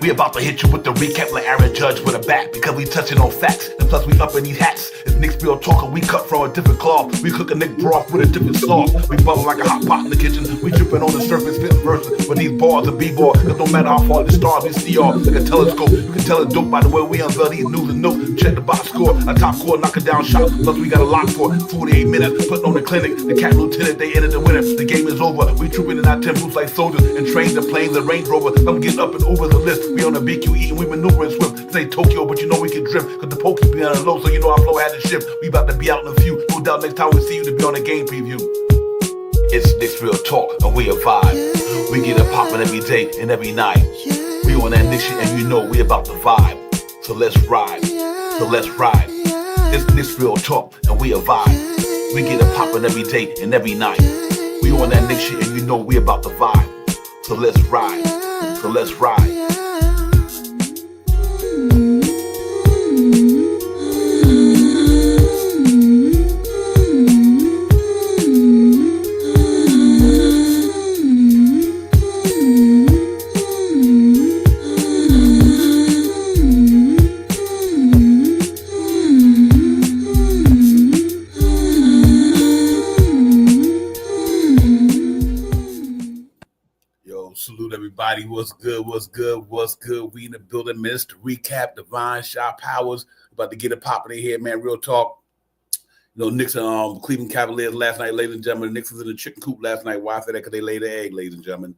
We about to hit you with the recap like Aaron Judge with a bat, because we touching on facts, and plus we up in these hats. It's Knicks real talk, and we cut from a different cloth. We cook a Nick broth with a different sauce. We bubble like a hot pot in the kitchen. We dripping on the surface, spitting verses with these bars and b-ball. Cause no matter how far the stars, we see all like a telescope. You can tell it's dope by the way we unveil these news and notes. Check the box score, a top score, knocking down shots. Plus we got a lock for 48 minutes, putting on the clinic. The cat lieutenant, they entered the winner. The game is over. We trooping in our temples like soldiers and train the planes and Range Rover. I'm getting up and over the list. We on the BQE and we maneuvering swift. Say Tokyo, but you know we can drift. Cause the pokey be on the low, so you know our flow had to shift. We about to be out in a few. No doubt next time we see you to be on the game preview. It's Knicks Real Talk and we a vibe. We get it poppin' every day and every night. We on that Knicks shit and you know we about to vibe. So let's ride. So let's ride. It's Knicks Real Talk and we a vibe. We get it poppin' every day and every night. We on that Knicks shit and you know we about to vibe. So let's ride. So let's ride. Salute everybody. What's good? What's good? What's good? We in the building, Mr. Recap, Divine Shot Powers. About to get it popping in here, man. Real talk. You know, Knicks and Cleveland Cavaliers last night, ladies and gentlemen. The Knicks was in the chicken coop last night. Why I say that? Because they laid the egg, ladies and gentlemen.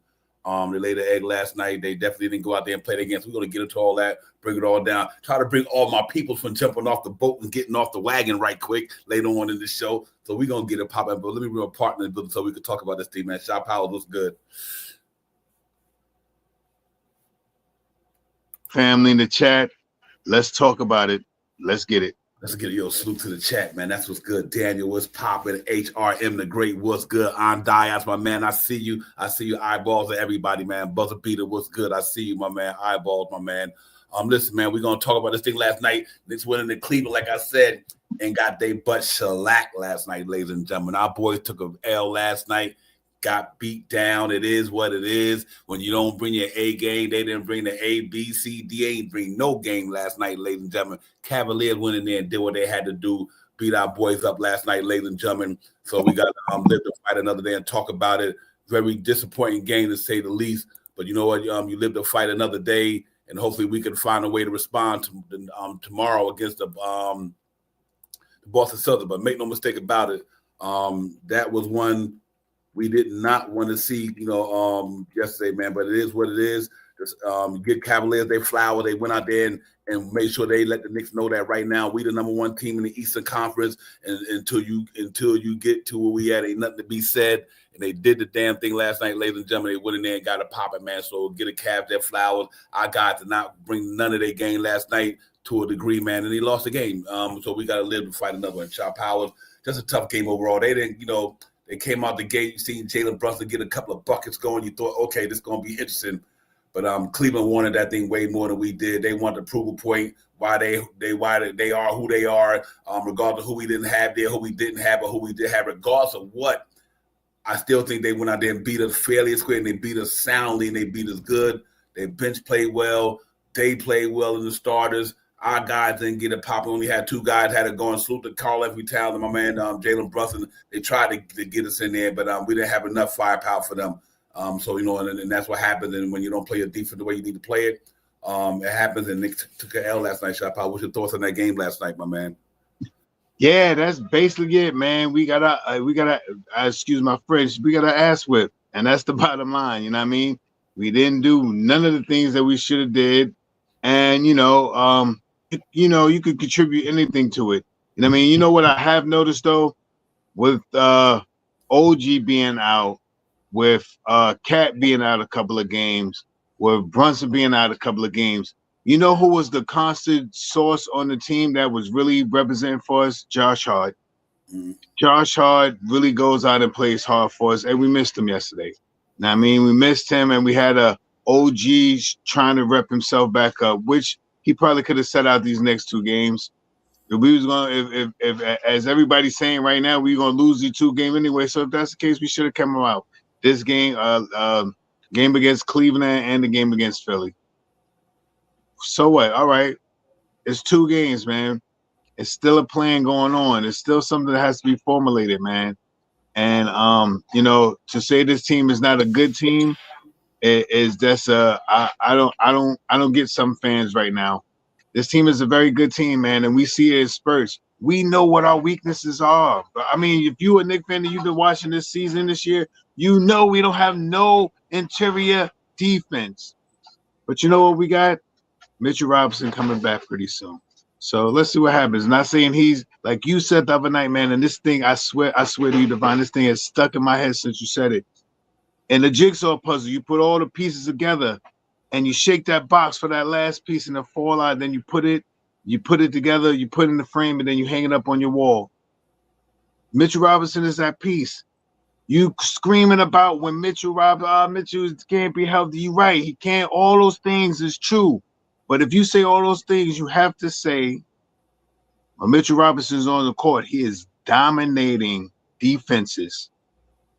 They laid the egg last night. They definitely didn't go out there and play the game. So we're going to get into all that, bring it all down. Try to bring all my people from jumping off the boat and getting off the wagon right quick later on in the show. So we're going to get it popping. But let me bring a partner in the building so we can talk about this team, man. Shot Powers, what's good? Family in the chat, let's talk about it. Let's get it. Let's get a salute to the chat, man. That's what's good. Daniel, what's popping? HRM the Great, what's good? On Diaz, my man. I see you. I see you. Eyeballs of everybody, man. Buzzer Beater, what's good? I see you, my man. Eyeballs, my man. Listen, man, we're gonna talk about this thing last night. Knicks winning in Cleveland, like I said, and got they butt shellacked last night, ladies and gentlemen. Our boys took a L last night. Got beat down. It is what it is. When you don't bring your A game, they didn't bring the A, B, C, D. Ain't bring no game last night, ladies and gentlemen. Cavaliers went in there and did what they had to do. Beat our boys up last night, ladies and gentlemen. So we got to live to fight another day and talk about it. Very disappointing game to say the least. But you know what? You live to fight another day, and hopefully we can find a way to respond to tomorrow against the Boston Celtics. But make no mistake about it, that was one we did not want to see, yesterday, man. But it is what it is. Just get Cavaliers their flower. They went out there and made sure they let the Knicks know that right now we the number one team in the Eastern Conference. And until you get to where we at, ain't nothing to be said. And they did the damn thing last night, ladies and gentlemen. They went in there and got it popping, man. So get a Cavs their flowers. Our guys did not bring none of their game last night to a degree, man. And they lost the game. So we got to live to fight another one. Shot Powers, just a tough game overall. They didn't, They came out the gate. You seen Jalen Brunson get a couple of buckets going. You thought, okay, this is going to be interesting. But Cleveland wanted that thing way more than we did. They wanted to prove a point why they are who they are, regardless of who we didn't have there, who we didn't have, or who we did have. Regardless of what, I still think they went out there and beat us fairly and square, and they beat us soundly, and they beat us good. Their bench played well. They played well in the starters. Our guys didn't get it popping. Only had two guys had it going. Salute to Carl every town and my man Jalen Brunson. They tried to get us in there, but we didn't have enough firepower for them. So and that's what happens. And when you don't play your defense the way you need to play it, it happens. And Nick took an L last night. Shot Power. What's your thoughts on that game last night, my man? Yeah, that's basically it, man. We gotta excuse my French. We got to ass whip, and that's the bottom line. You know what I mean? We didn't do none of the things that we should have did, and you could contribute anything to it. You know what I mean? You know what I have noticed though, with OG being out, with Cat being out a couple of games, with Brunson being out a couple of games. You know who was the constant source on the team that was really representing for us? Josh Hart. Mm-hmm. Josh Hart really goes out and plays hard for us, and we missed him yesterday. Now, I mean, we missed him, and we had a OG trying to rep himself back up, which he probably could have set out these next two games. If we was going, if as everybody's saying right now, we're gonna lose the two game anyway. So if that's the case, we should have come out this game, game against Cleveland and the game against Philly. so what? All right. It's 2 games, man. It's still a plan going on. It's still something that has to be formulated, man. And to say this team is not a good team is just I don't get some fans right now. This team is a very good team, man, and we see it in spurts. We know what our weaknesses are. I mean, if you a Knicks fan and you've been watching this season this year, you know we don't have no interior defense. But you know what we got? Mitchell Robinson coming back pretty soon. So let's see what happens. Not saying he's like you said the other night, man. And this thing, I swear to you, Divine, this thing has stuck in my head since you said it. In the jigsaw puzzle, you put all the pieces together and you shake that box for that last piece and the fallout. Then you put it together, you put it in the frame, and then you hang it up on your wall. Mitchell Robinson is that piece. You screaming about when Mitchell can't be healthy. You right, he can't. All those things is true. But if you say all those things, you have to say when Mitchell Robinson is on the court, he is dominating defenses.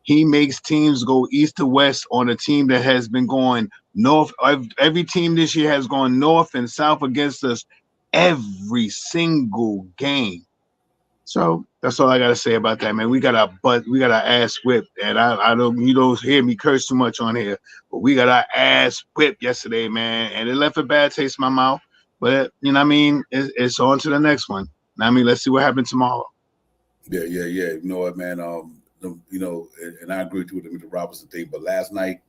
He makes teams go east to west on a team that has been going north. Every team this year has gone north and south against us every single game. So that's all I gotta say about that, man. We got our ass whipped, and I don't you don't hear me curse too much on here, but we got our ass whipped yesterday, man, and it left a bad taste in my mouth. But you know what I mean? It's on to the next one. I mean, let's see what happens tomorrow. Yeah. You know what, man? And I agree with you with the Mitchell Robinson thing. But last night,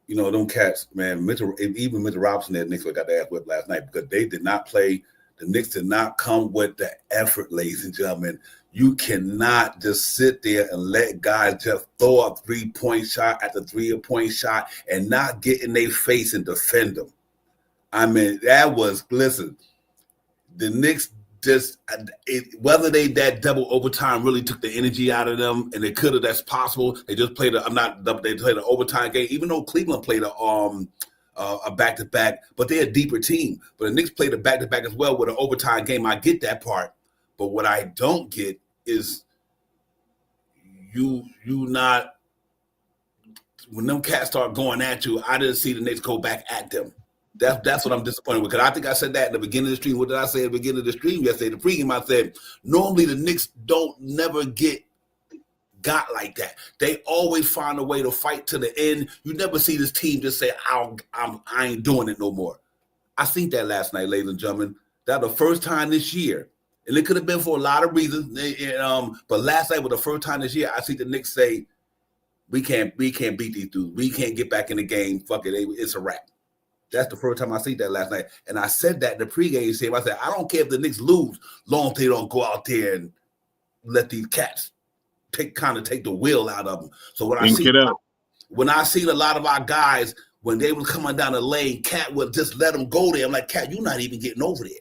them cats, man, Mitchell Robinson and Knicks got the ass whipped last night because they did not play. The Knicks did not come with the effort, ladies and gentlemen. You cannot just sit there and let guys just throw a 3-point shot after 3-point shot and not get in their face and defend them. I mean, listen, the Knicks whether that double overtime really took the energy out of them, and they could have, that's possible. They just played they played an overtime game, even though Cleveland played a back-to-back, but they're a deeper team. But the Knicks played a back-to-back as well with an overtime game. I get that part. But what I don't get is you not – when them cats start going at you, I didn't see the Knicks go back at them. That's what I'm disappointed with. Because I think I said that at the beginning of the stream. What did I say at the beginning of the stream yesterday? The pregame, I said, normally the Knicks don't never got like that. They always find a way to fight to the end. You never see this team just say, I ain't doing it no more. I seen that last night, ladies and gentlemen. That was the first time this year. And it could have been for a lot of reasons. But last night was the first time this year I see the Knicks say, we can't beat these dudes. We can't get back in the game. Fuck it. It's a wrap. That's the first time I see that last night. And I said that in the pregame stream. I said, I don't care if the Knicks lose, long as they don't go out there and let these cats take the will out of them. So when I see a lot of our guys, when they were coming down the lane, Cat would just let them go there. I'm like, Cat, you're not even getting over there.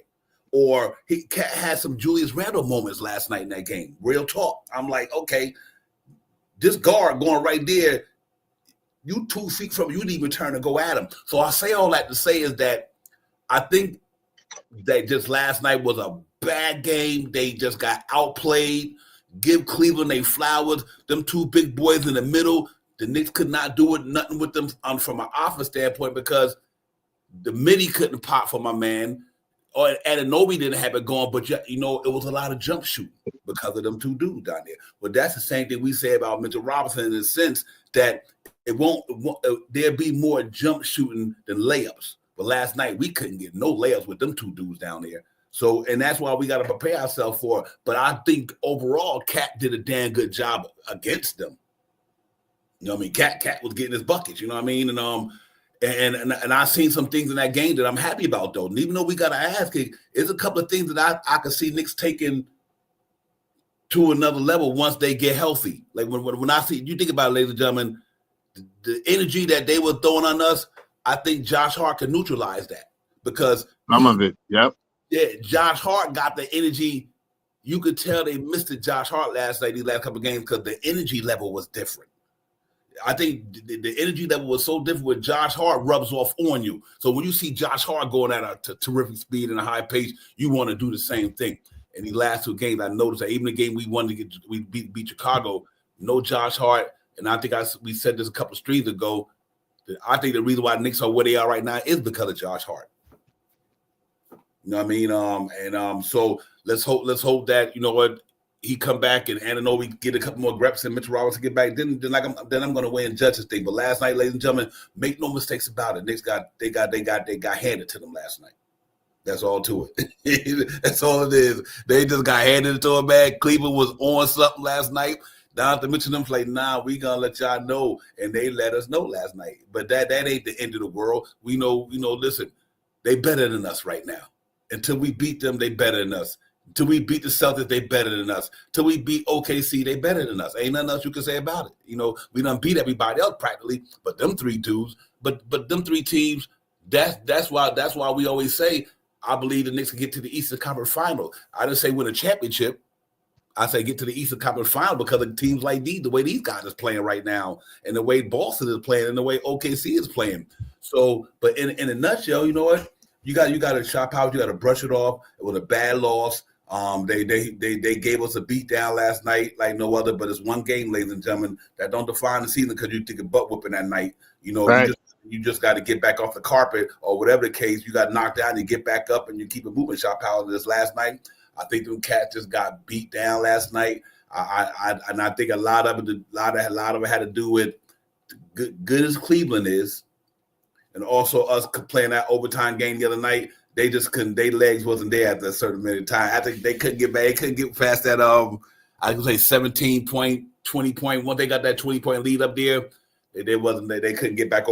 Or Cat had some Julius Randle moments last night in that game. Real talk. I'm like, okay, this guard going right there, you 2 feet from him, you didn't even turn to go at him. So I say all that to say is that I think that just last night was a bad game. They just got outplayed. Give Cleveland their flowers. Them 2 big boys in the middle, the Knicks could not do nothing with them from an offense standpoint because the midi couldn't pop for my man. Or Anunoby didn't have it going, but it was a lot of jump shooting because of them 2 dudes down there. But that's the same thing we say about Mitchell Robinson in the sense that there'll be more jump shooting than layups. But last night we couldn't get no layups with them 2 dudes down there. So, and that's why we got to prepare ourselves for it. But I think overall, Cat did a damn good job against them. You know what I mean? Cat was getting his buckets. You know what I mean? And I've seen some things in that game that I'm happy about, though. And even though we got to ask, there's a couple of things that I could see Knicks taking to another level once they get healthy. Like when I see, you think about it, ladies and gentlemen, the energy that they were throwing on us, I think Josh Hart can neutralize that because some of it, yep. Yeah, Josh Hart got the energy. You could tell they missed it, Josh Hart last night, these last couple of games, because the energy level was different. I think the energy level was so different with Josh Hart rubs off on you. So when you see Josh Hart going at a terrific speed and a high pace, you want to do the same thing. And these last 2 games, I noticed that even the game we beat Chicago, no Josh Hart. And I think we said this a couple of streams ago. I think the reason why the Knicks are where they are right now is because of Josh Hart. You know what I mean? So let's hope that, you know what, he come back and Anunoby get a couple more reps and Mitchell Robertson get back. Then I'm going to win judge this thing. But last night, ladies and gentlemen, make no mistakes about it. Knicks got handed to them last night. That's all to it. That's all it is. They just got handed it to them, man. Cleveland was on something last night. Donovan Mitchell them like, nah, we gonna let y'all know, and they let us know last night. But that ain't the end of the world. We know. Listen, they better than us right now. Until we beat them, they better than us. Until we beat the Celtics, they better than us. Until we beat OKC, they better than us. Ain't nothing else you can say about it. You know, we done beat everybody else practically, but them three dudes, but them three teams. That's why we always say I believe the Knicks can get to the Eastern Conference Final. I didn't say win a championship. I say get to the Eastern Conference Final because of teams like these, the way these guys is playing right now, and the way Boston is playing, and the way OKC is playing. So, but in a nutshell, you know what? You got to shop out. You got to brush it off. It was a bad loss. They gave us a beat down last night like no other. But it's one game, ladies and gentlemen, that don't define the season because you took a butt whooping that night. You know, right. you just got to get back off the carpet or whatever the case. You got knocked down, you get back up, and you keep it moving. Shop out this last night. I think them cats just got beat down last night. I think a lot of it had to do with good as Cleveland is, and also us playing that overtime game the other night. They just couldn't. Their legs wasn't there at a certain minute of time. I think they couldn't get back. They couldn't get past that. I would say 17-point, 20-point. Once they got that 20-point lead up there, they couldn't get back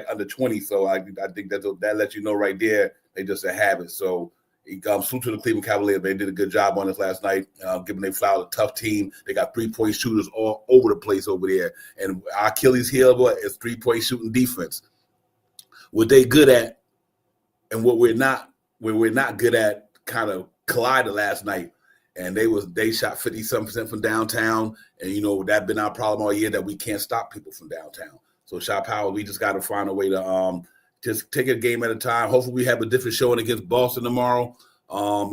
under 20. So I think that lets you know right there they just didn't have it. So. Salute to the Cleveland Cavaliers. They did a good job on us last night, giving they Flower a tough team. They got 3-point shooters all over the place over there. And our Achilles heel is 3-point shooting defense. What they good at and what we're not good at kind of collided last night. And they shot 50-some% from downtown. And, you know, that's been our problem all year that we can't stop people from downtown. So, Shot Power, we just got to find a way to just take a game at a time. Hopefully we have a different showing against Boston tomorrow. And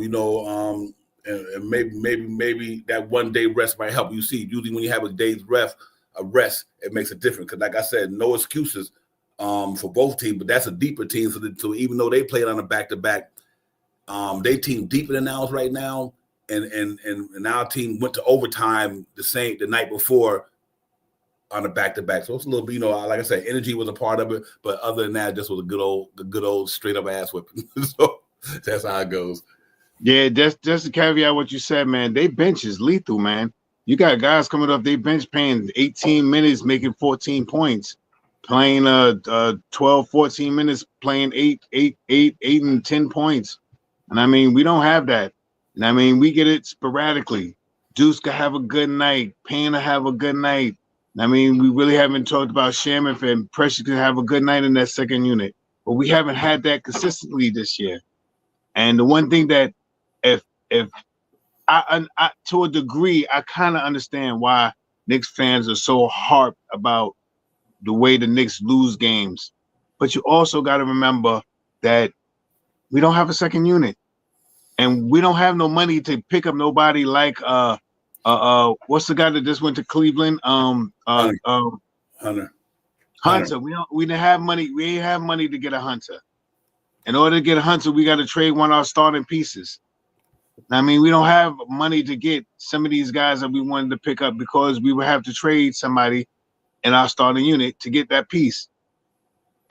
maybe that 1 day rest might help. You see, usually when you have a day's rest, it makes a difference. Because like I said, no excuses for both teams, but that's a deeper team. So even though they played on a back-to-back, they team deeper than ours right now. And our team went to overtime the night before on a back-to-back. So it's a little bit, you know, like I said, energy was a part of it, but other than that, just was a good old straight up ass whipping. So that's how it goes. Yeah, just to caveat what you said, man, they bench is lethal, man. You got guys coming off they bench playing 18 minutes, making 14 points, playing 12, 14 minutes, playing 8 and 10 points. And I mean, we don't have that. And I mean, we get it sporadically. Deuce could have a good night, Payne will have a good night. I mean, we really haven't talked about Shaman and Precious can have a good night in that second unit, but we haven't had that consistently this year. And the one thing that, if I to a degree, I kind of understand why Knicks fans are so harped about the way the Knicks lose games, but you also got to remember that we don't have a second unit, and we don't have no money to pick up nobody like what's the guy that just went to Cleveland? Hunter. We didn't have money. We ain't have money to get a Hunter. In order to get a Hunter, we got to trade one of our starting pieces. I mean, we don't have money to get some of these guys that we wanted to pick up because we would have to trade somebody in our starting unit to get that piece.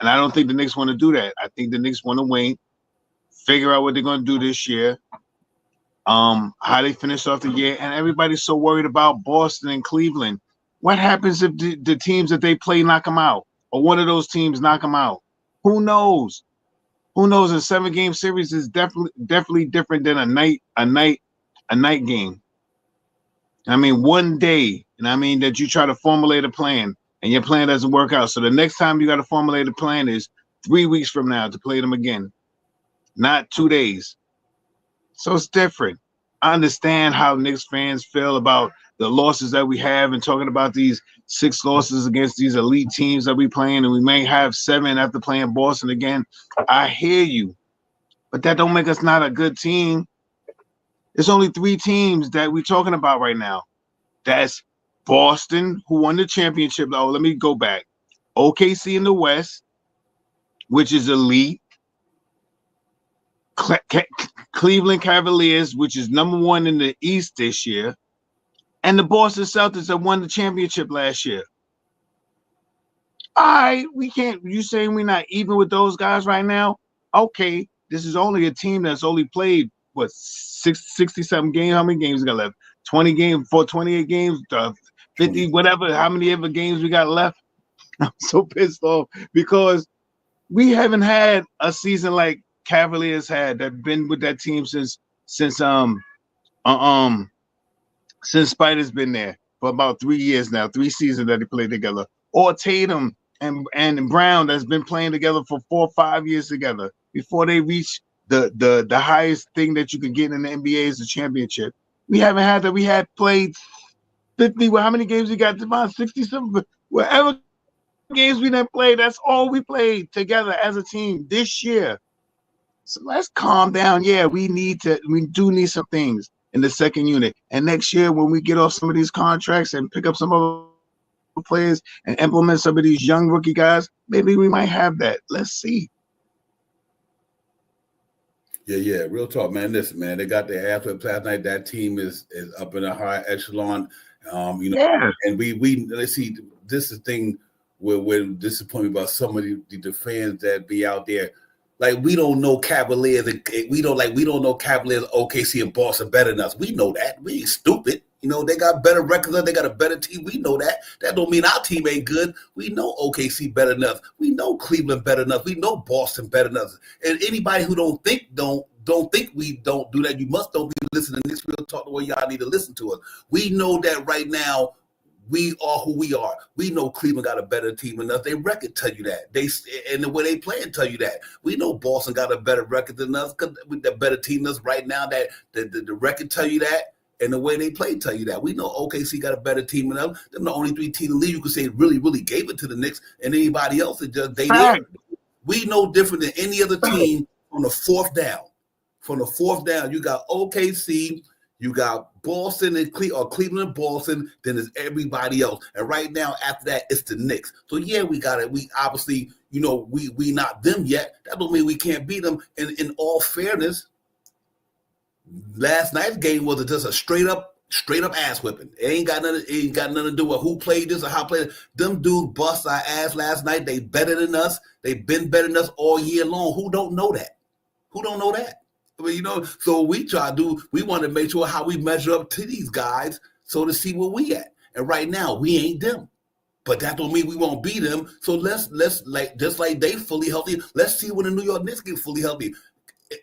And I don't think the Knicks want to do that. I think the Knicks want to wait, figure out what they're going to do this year, how they finish off the year. And everybody's so worried about Boston and Cleveland. What happens if the teams that they play knock them out, or one of those teams knock them out? Who knows? Who knows? A 7-game series is definitely different than a night game. I mean, one day, and I mean that you try to formulate a plan and your plan doesn't work out. So the next time you got to formulate a plan is 3 weeks from now to play them again, not 2 days. So it's different. I understand how Knicks fans feel about the losses that we have and talking about these 6 losses against these elite teams that we playing, and we may have 7 after playing Boston again. I hear you, but that don't make us not a good team. There's only 3 teams that we're talking about right now. That's Boston, who won the championship. Oh, let me go back. OKC in the West, which is elite. Cleveland Cavaliers, which is number 1 in the East this year, and the Boston Celtics that won the championship last year. All right, we can't. You saying we're not even with those guys right now? Okay, this is only a team that's only played what 60-something games. How many games we got left? 20 games for 28 games, 50, whatever. How many ever games we got left? I'm so pissed off because we haven't had a season like Cavaliers had that been with that team since Spider's been there for about 3 years now, 3 seasons that they played together. Or Tatum and Brown that's been playing together for 4 or 5 years together before they reach the highest thing that you can get in the NBA is the championship. We haven't had that. We had played 50. Well, how many games we got? About 60-something. Whatever games we didn't play, that's all we played together as a team this year. So let's calm down. Yeah, we do need some things in the second unit. And next year, when we get off some of these contracts and pick up some other players and implement some of these young rookie guys, maybe we might have that. Let's see. Yeah, real talk, man. Listen, man, they got their ass whipped last night. That team is up in a high echelon. And we let's see. This is the thing where disappointed about some of the fans that be out there. Like we don't know Cavaliers, we don't know Cavaliers, OKC, and Boston better than us. We know that. We ain't stupid. They got better records. They got a better team. We know that. That don't mean our team ain't good. We know OKC better than us. We know Cleveland better than us. We know Boston better than us. And anybody who don't think we don't do that, you must don't be listening to this real talk the way y'all need to listen to us. We know that right now. We are who we are. We know Cleveland got a better team than us. Their record tell you that. And the way they play tell you that. We know Boston got a better record than us. With the better team than us right now. That the record tell you that, and the way they play tell you that. We know OKC got a better team than us. They're the only 3 teams in the league you could say really, really gave it to the Knicks, and anybody else is just they there. We know different than any other team on the fourth down. From the fourth down, you got OKC. You got Boston and Cleveland and Boston, then there's everybody else. And right now, after that, it's the Knicks. So, yeah, we got it. We obviously, we not them yet. That don't mean we can't beat them. And in all fairness, last night's game was just a straight up ass whipping. It ain't got nothing to do with who played this or how played it. Them dudes bust our ass last night. They better than us. They've been better than us all year long. Who don't know that? So we we want to make sure how we measure up to these guys so to see where we at. And right now, we ain't them. But that don't mean we won't beat them. So let's like just like they fully healthy, let's see when the New York Knicks get fully healthy.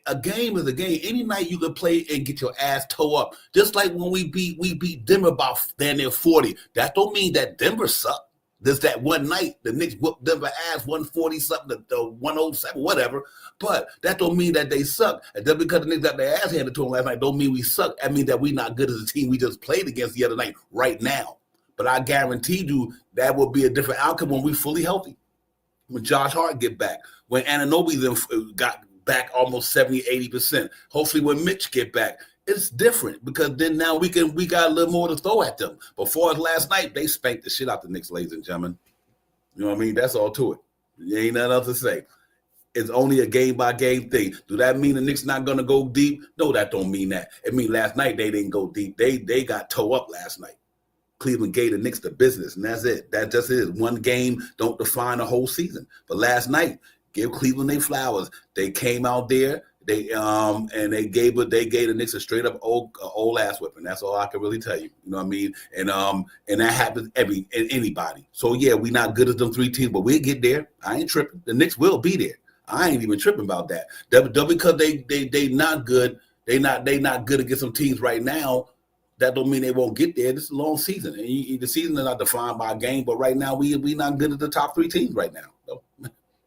A game is a game. Any night you can play and get your ass toe up. Just like when we beat Denver about damn near 40. That don't mean that Denver sucked. There's that one night the Knicks whooped Denver ass 140-something to 107, whatever. But that don't mean that they suck. And just because the Knicks got their ass handed to them last night don't mean we suck. That means that we not good as a team we just played against the other night right now. But I guarantee you that will be a different outcome when we fully healthy. When Josh Hart get back. When Anunoby got back almost 70-80%. Hopefully when Mitch get back. It's different because then now we got a little more to throw at them. Before last night, they spanked the shit out the Knicks, ladies and gentlemen. You know what I mean? That's all to it. There ain't nothing else to say. It's only a game-by-game thing. Do that mean the Knicks not going to go deep? No, that don't mean that. It mean last night they didn't go deep. They got toe up last night. Cleveland gave the Knicks the business, and that's it. That just is. One game don't define a whole season. But last night, give Cleveland their flowers. They came out there. They gave the Knicks a straight up old ass whipping. That's all I can really tell you. You know what I mean? And that happens anybody. So yeah, we not good as them 3 teams, but we'll get there. I ain't tripping. The Knicks will be there. I ain't even tripping about that. Because they not good. They not good against some teams right now. That don't mean they won't get there. This is a long season, and the season is not defined by a game. But right now, we not good at the top 3 teams right now. So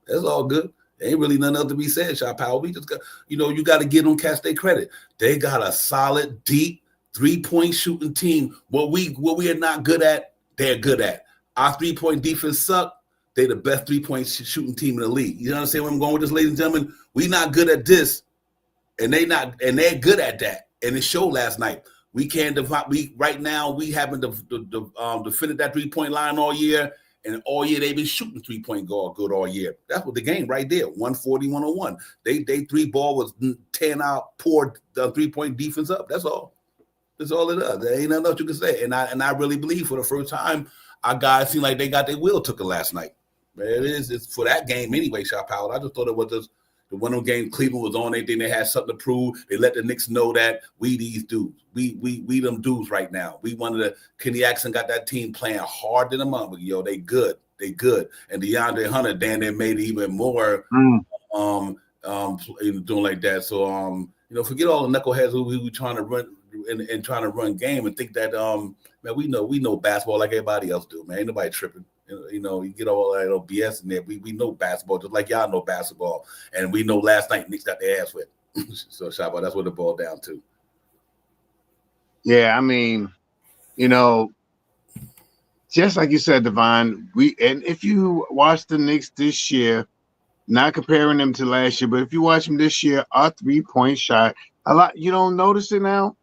that's all good. Ain't really nothing else to be said, Shot Power. We just got, you got to give them cats their credit. They got a solid, deep 3-point shooting team. What we are not good at, they're good at. Our 3-point defense suck. They the best 3-point shooting team in the league. You understand where I'm going with this, ladies and gentlemen? We not good at this, and they're good at that. And it showed last night. We can't divide. Right now we haven't defended that 3-point line all year. And all year they've been shooting 3-point goal good all year. That's what the game right there, 140-101. They three ball was 10 out, poured the 3-point defense up. That's all. That's all it is. There ain't nothing else you can say. And I really believe for the first time, our guys seem like they got their will took it last night. But it's for that game anyway, Shot Powell. I just thought it was just the one of game Cleveland was on. They think they had something to prove. They let the Knicks know that we these dudes. We them dudes right now. We wanted to KNICKS got that team playing hard than a month. Yo, they good. They good. And DeAndre Hunter, Dan, they made it even more doing like that. So forget all the knuckleheads who we trying to run and trying to run game and think that man, we know basketball like everybody else do, man. Ain't nobody tripping. You get all that BS in there. We know basketball just like y'all know basketball. And we know last night Knicks got their ass whipped. So Shabba, that's what it boiled down to. Yeah, I mean, just like you said, Devon, and if you watch the Knicks this year, not comparing them to last year, but if you watch them this year, our 3-point shot, a lot, you don't notice it now.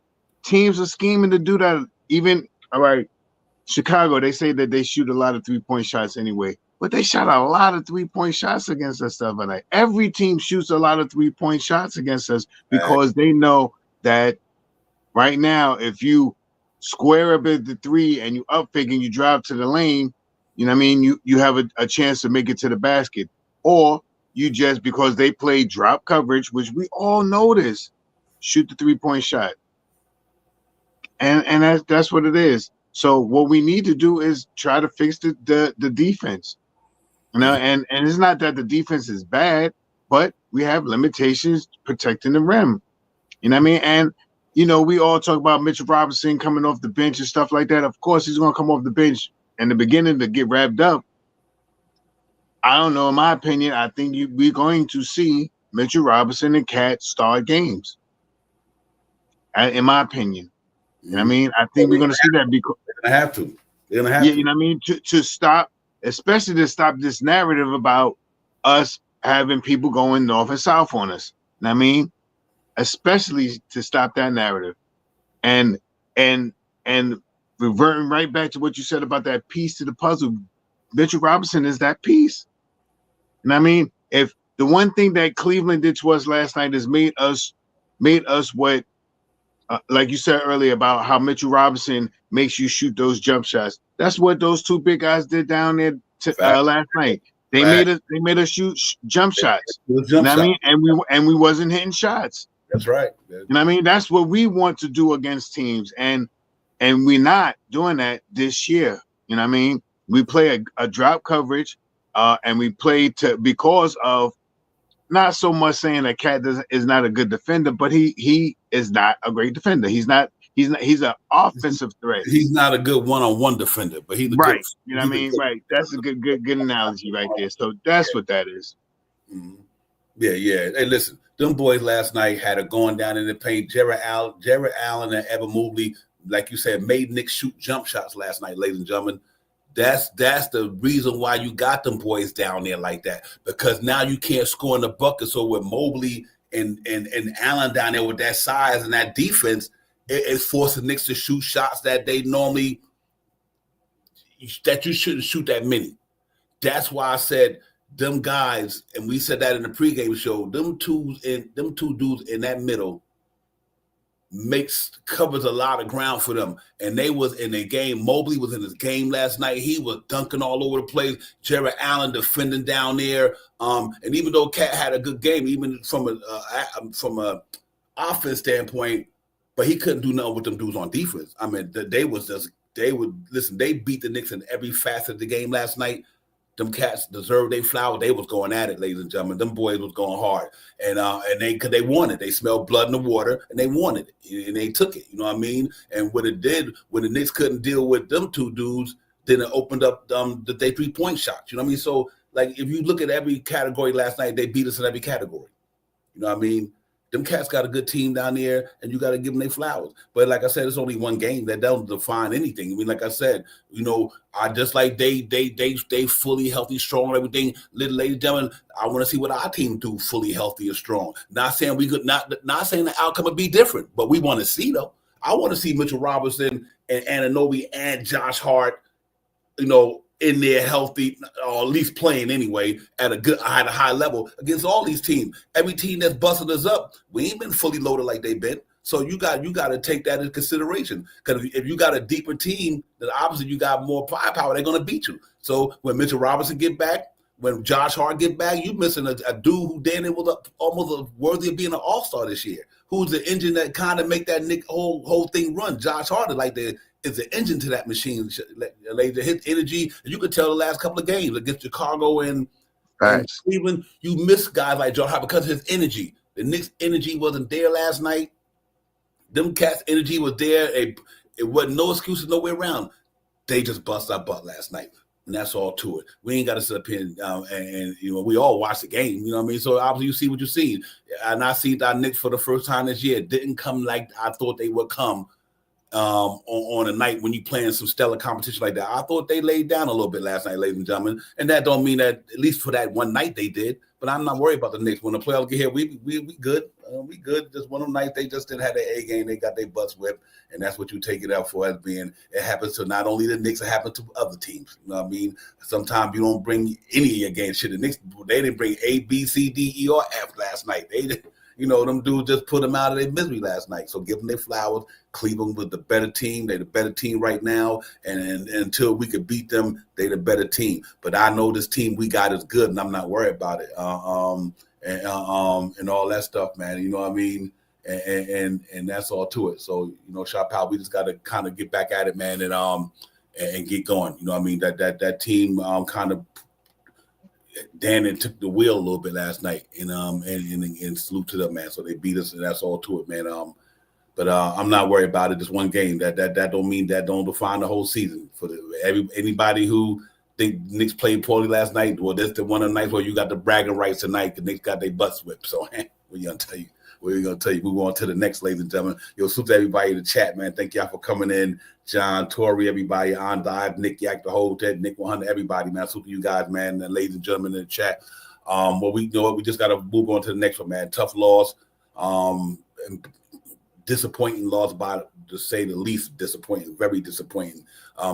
Teams are scheming to do that. Even, all right, Chicago, they say that they shoot a lot of 3-point shots anyway, but they shot a lot of 3-point shots against us stuff like that. Every team shoots a lot of 3-point shots against us because they know that right now, if you square up at the 3 and you up fake and you drive to the lane, you know what I mean? You have a chance to make it to the basket. Or you just, because they play drop coverage, which we all notice, shoot the 3-point shot. And that's what it is. So what we need to do is try to fix the defense. And it's not that the defense is bad, but we have limitations protecting the rim. You know what I mean? And we all talk about Mitchell Robinson coming off the bench and stuff like that. Of course, he's going to come off the bench in the beginning to get wrapped up. I don't know. In my opinion, I think we're going to see Mitchell Robinson and Cat start games. In my opinion. You know what I mean? I think we're going to see that because they're going to have to. They're going to have to. You know what I mean? To stop, especially to stop this narrative about us having people going north and south on us. You know what I mean? Especially to stop that narrative. And reverting right back to what you said about that piece to the puzzle, Mitchell Robinson is that piece. You know what I mean? If the one thing that Cleveland did to us last night is made us what, like you said earlier about how Mitchell Robinson makes you shoot those jump shots. That's what those two big guys did down there last night. They made us shoot jump shots. You know what I mean? And we wasn't hitting shots. That's right. You know what I mean? That's what we want to do against teams, and we're not doing that this year. You know what I mean? We play a drop coverage, and we play because of not so much saying that Cat is not a good defender, but he is not a great defender. He's an offensive threat. He's not a good one-on-one defender, but he's right. Good, you know what I mean? Right. That's a good analogy right there. So that's what that is. Mm-hmm. Yeah. Hey, listen, them boys last night had it going down in the paint. Jared Allen and Evan Mobley, like you said, made Knicks shoot jump shots last night, ladies and gentlemen. That's the reason why you got them boys down there like that, because now you can't score in the bucket. So with Mobley and Allen down there with that size and that defense, it's forcing Knicks to shoot shots that they normally that you shouldn't shoot that many. That's why I said them guys, and we said that in the pregame show. Them two dudes in that middle covers a lot of ground for them, and they was in a game. Mobley was in his game last night. He was dunking all over the place. Jared Allen defending down there, and even though Cat had a good game, even from a offense standpoint, but he couldn't do nothing with them dudes on defense. I mean, they beat the Knicks in every facet of the game last night. Them cats deserved their flower. They was going at it, ladies and gentlemen. Them boys was going hard, and they wanted. They smelled blood in the water, and they wanted it, and they took it. You know what I mean? And what it did when the Knicks couldn't deal with them two dudes, then it opened up the 3-point shots. You know what I mean? So, like, if you look at every category last night, they beat us in every category. You know what I mean? Them cats got a good team down there, and you got to give them their flowers. But like I said, it's only one game that doesn't define anything. I mean, like I said, I just like they fully healthy, strong, and everything. Ladies and gentlemen, I want to see what our team do fully healthy and strong. Not saying we could not saying the outcome would be different, but we want to see though. I want to see Mitchell Robinson and Anunoby and Josh Hart, in there healthy, or at least playing anyway at a high level against all these teams. Every team that's busting us up, we ain't been fully loaded like they've been. So you got to take that into consideration. Because if you got a deeper team, then obviously you got more firepower. They're going to beat you. So when Mitchell Robinson get back, when Josh Hart get back, you missing a dude who Danny was almost worthy of being an all-star this year. Who's the engine that kind of make that whole thing run? Josh Hart is the engine to that machine. His energy, you could tell the last couple of games against Chicago and Cleveland, you miss guys like Josh Hart because of his energy. The Knicks' energy wasn't there last night. Them cats' energy was there. It wasn't no excuses nowhere around. They just bust our butt last night. And that's all to it. We ain't got to sit up here and we all watch the game. You know what I mean? So obviously you see what you see. And I see our Knicks for the first time this year. It didn't come like I thought they would come on a night when you playing some stellar competition like that. I thought they laid down a little bit last night, ladies and gentlemen. And that don't mean that, at least for that one night they did. But I'm not worried about the Knicks. When the playoffs get here, we good. We good. Just one of them nights they just didn't have their A game. They got their butts whipped. And that's what you take it out for as being, it happens to not only the Knicks, it happens to other teams. You know what I mean? Sometimes you don't bring any of your game shit. The Knicks, they didn't bring A, B, C, D, E, or F last night. They didn't. Them dudes just put them out of their misery last night. So give them their flowers. Cleveland was the better team. They're the better team right now. And until we could beat them, they're the better team. But I know this team we got is good, and I'm not worried about it. And all that stuff, man. You know what I mean? And that's all to it. So, Shot Power, we just got to kind of get back at it, man, and get going. You know what I mean? That team kind of Dan took the wheel a little bit last night, and salute to them, man. So they beat us, and that's all to it, man. But I'm not worried about it. Just one game. That don't mean that don't define the whole season. For anybody who think Knicks played poorly last night, well, that's the one of the nights where you got the bragging rights tonight. The Knicks got their butts whipped. So we're gonna tell you. We're going to tell you. Move on to the next, ladies and gentlemen. Salute to everybody in the chat, man. Thank y'all for coming in. John, Tori, everybody, on dive, Nick Yak, the whole Ted, Nick 100, everybody, man. Salute to you guys, man, and ladies and gentlemen in the chat. We just got to move on to the next one, man. Tough loss, disappointing loss, by to say the least. Disappointing, very disappointing.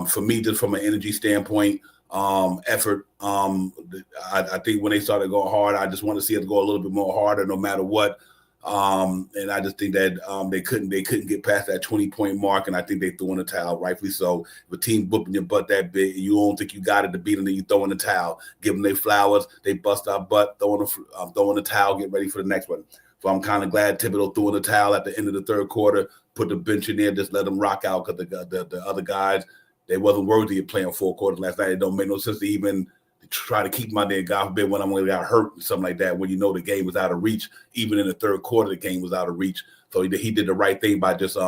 For me, just from an energy standpoint, effort. I think when they started going hard, I just want to see it go a little bit more harder, no matter what. And I just think that they couldn't get past that 20-point mark, and I think they threw in the towel, rightfully so. If a team whooping your butt that big, you don't think you got it to beat them, then you throw in the towel. Give them their flowers. They bust our butt, throw in the towel, get ready for the next one. So I'm kind of glad Thibodeau threw in the towel at the end of the third quarter, put the bench in there, just let them rock out, because the other guys, they wasn't worthy of playing 4 quarters last night. It don't make no sense to even try to keep my God forbid when I'm going to got hurt and something like that, when the game was out of reach. Even in the third quarter, the game was out of reach. So he did the right thing by just he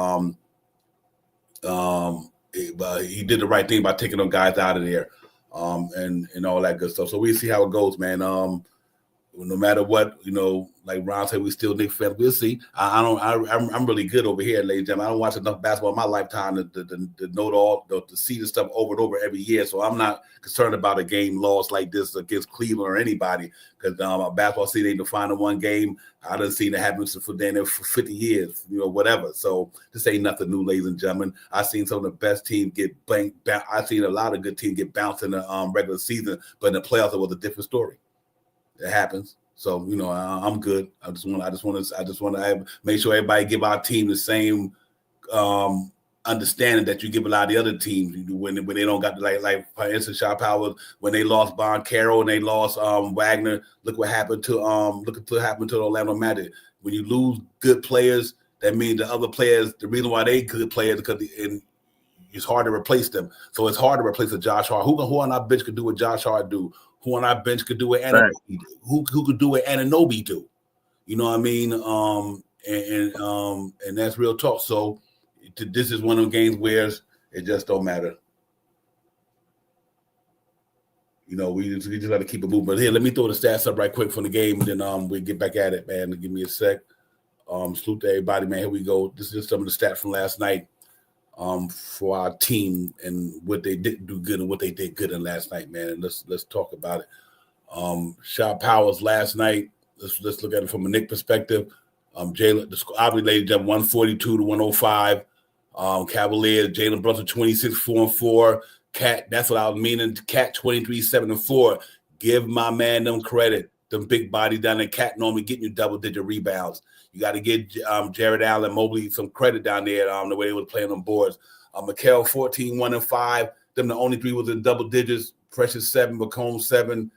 did the right thing by taking them guys out of there, and all that good stuff. So we see how it goes, man. No matter what, like Ron said, we still Knicks fans. We'll see. I'm really good over here, ladies and gentlemen. I don't watch enough basketball in my lifetime to know to see this stuff over and over every year. So I'm not concerned about a game lost like this against Cleveland or anybody, because basketball season ain't defined in one game. I done seen it happen for 50 years, whatever. So this ain't nothing new, ladies and gentlemen. I've seen some of the best teams get blanked. I've seen a lot of good teams get bounced in the regular season, but in the playoffs it was a different story. It happens. So, I'm good. I just want to make sure everybody give our team the same understanding that you give a lot of the other teams when they don't got like for instance, Shot Power, when they lost Bon Carroll and they lost Wagner. Look what happened to the Orlando Magic. When you lose good players, that means the other players, the reason why they good players, because it's hard to replace them. So it's hard to replace a Josh Hart. Who on our bench could do what Josh Hart do? Who on our bench could do what Anunoby do? Who could do what Anunoby do? You know what I mean? And that's real talk. So this is one of them games where it just don't matter. We just got to keep it moving. But here, let me throw the stats up right quick from the game, and then we'll get back at it, man. Give me a sec. Salute to everybody, man. Here we go. This is some of the stats from last night. For our team and what they didn't do good and what they did good in last night, man. And let's talk about it. Shot Powers last night. Let's look at it from a Knick perspective. Jalen, obviously, ladies and gentlemen, 142 to 105. Cavaliers, Jalen Brunson, 26, 4-4. Cat, that's what I was meaning. Cat 23-7-4. Give my man them credit. Them big bodies down there. Cat normally getting you double-digit rebounds. You got to give Jared Allen, Mobley some credit down there the way they was playing on boards. Mikal 14-1-5. Them the only three was in double digits. Precious 7, McComb 7.